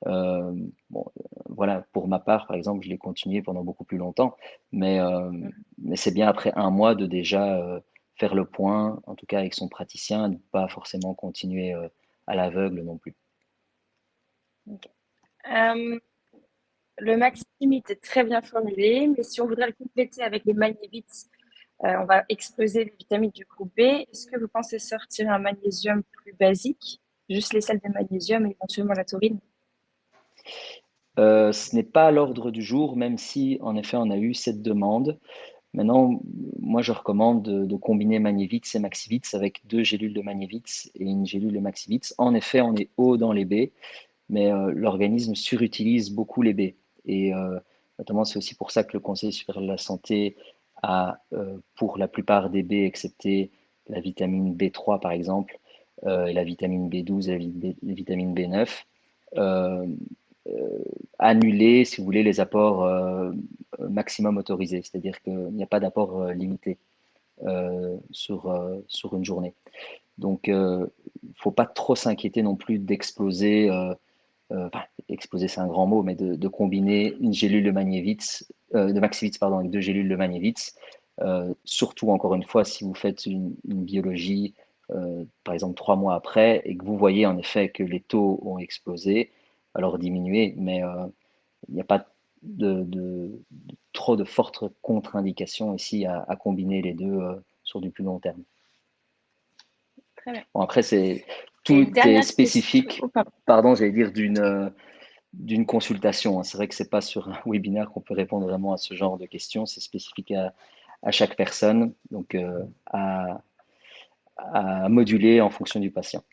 Bon, voilà, pour ma part, par exemple, je l'ai continué pendant beaucoup plus longtemps, mais, mais c'est bien après 1 mois de déjà faire le point, en tout cas avec son praticien, et ne pas forcément continuer à l'aveugle non plus. OK. Le Maximite est très bien formulé, mais si on voudrait le compléter avec les magnévites, on va exploser les vitamines du groupe B. Est-ce que vous pensez sortir un magnésium plus basique, juste les sels de magnésium et éventuellement la taurine? Ce n'est pas à l'ordre du jour, même si en effet on a eu cette demande. Maintenant, moi je recommande de combiner Magnévitz et Maxivitz avec 2 gélules de Magnévitz et une gélule de Maxivitz. En effet, on est haut dans les B, mais l'organisme surutilise beaucoup les B. Et notamment, c'est aussi pour ça que le Conseil supérieur de la santé a, pour la plupart des B, excepté la vitamine B3 par exemple, et la vitamine B12 et la vitamine B9, euh, annuler, si vous voulez, les apports maximum autorisés, c'est-à-dire qu'il n'y a pas d'apport limité sur une journée. Donc, il ne faut pas trop s'inquiéter non plus d'exploser, enfin, exploser c'est un grand mot, mais de combiner une gélule de Magnévitz, de Maxivitz, pardon, avec 2 gélules de Magnévitz. Surtout, encore une fois, si vous faites une biologie, par exemple 3 mois après, et que vous voyez en effet que les taux ont explosé, alors diminuer, mais il n'y a pas trop de fortes contre-indications ici à combiner les deux sur du plus long terme. Très bien. Bon, après, Et tout une est dernière question. spécifique, Oh, pardon. pardon, j'allais dire d'une consultation. C'est vrai que c'est pas sur un webinaire qu'on peut répondre vraiment à ce genre de questions. C'est spécifique à chaque personne, donc à moduler en fonction du patient.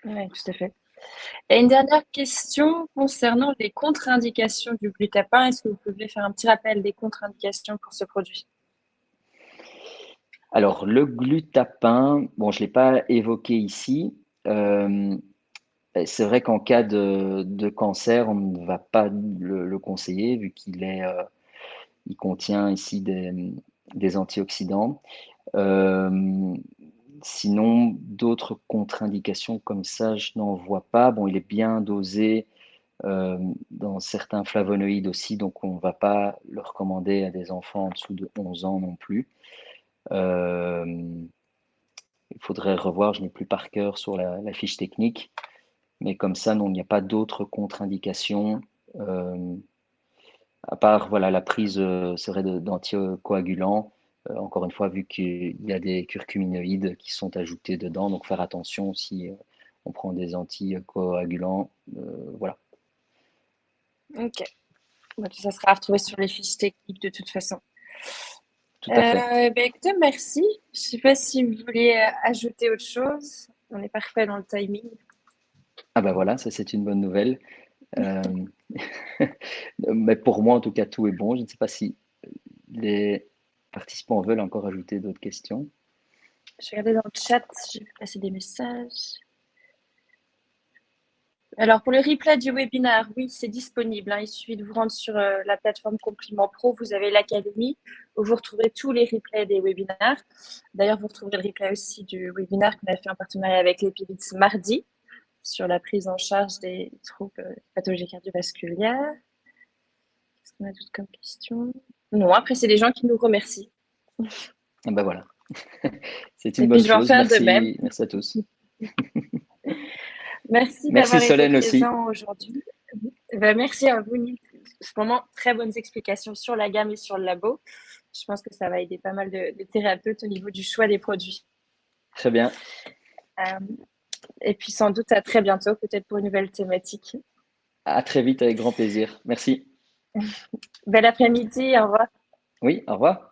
Oui, tout à fait. Et une dernière question concernant les contre-indications du glutapin. Est-ce que vous pouvez faire un petit rappel des contre-indications pour ce produit? Alors, le glutapin, bon, je ne l'ai pas évoqué ici. C'est vrai qu'en cas de cancer, on ne va pas le conseiller vu il contient ici des antioxydants. Sinon, d'autres contre-indications comme ça, je n'en vois pas. Bon, il est bien dosé dans certains flavonoïdes aussi, donc on ne va pas le recommander à des enfants en dessous de 11 ans non plus. Il faudrait revoir, je n'ai plus par cœur sur la fiche technique, mais comme ça, non, il n'y a pas d'autres contre-indications, à part voilà, la prise serait d'anticoagulants. Encore une fois, vu qu'il y a des curcuminoïdes qui sont ajoutés dedans, donc faire attention si on prend des anticoagulants. Voilà. Ok. Bon, tout ça sera à retrouver sur les fiches techniques de toute façon. Tout à fait. Ben, écoutez, merci. Je ne sais pas si vous voulez ajouter autre chose. On est parfait dans le timing. Ah ben voilà, ça c'est une bonne nouvelle. Mais pour moi, en tout cas, tout est bon. Je ne sais pas si les participants veulent encore ajouter d'autres questions. Je vais regarder dans le chat, j'ai vu passer des messages. Alors, pour le replay du webinaire, oui, c'est disponible. Il suffit de vous rendre sur la plateforme Compliment Pro. Vous avez l'académie où vous retrouverez tous les replays des webinaires. D'ailleurs, vous retrouverez le replay aussi du webinaire qu'on a fait en partenariat avec l'Epivits mardi sur la prise en charge des troubles pathologies cardiovasculaires. Qu'est-ce qu'on a d'autre comme question? Non, après, c'est des gens qui nous remercient. Ah ben voilà, c'est Et une puis, bonne je vais en chose. faire de même. Merci à tous. Merci Merci d'avoir été Solène aussi. présent aujourd'hui. Ben, merci à vous, Nick. Vraiment, très bonnes explications sur la gamme et sur le labo. Je pense que ça va aider pas mal de thérapeutes au niveau du choix des produits. Très bien. Et puis sans doute à très bientôt, peut-être pour une nouvelle thématique. À très vite, avec grand plaisir. Merci. Bel après-midi, au revoir. Oui, au revoir.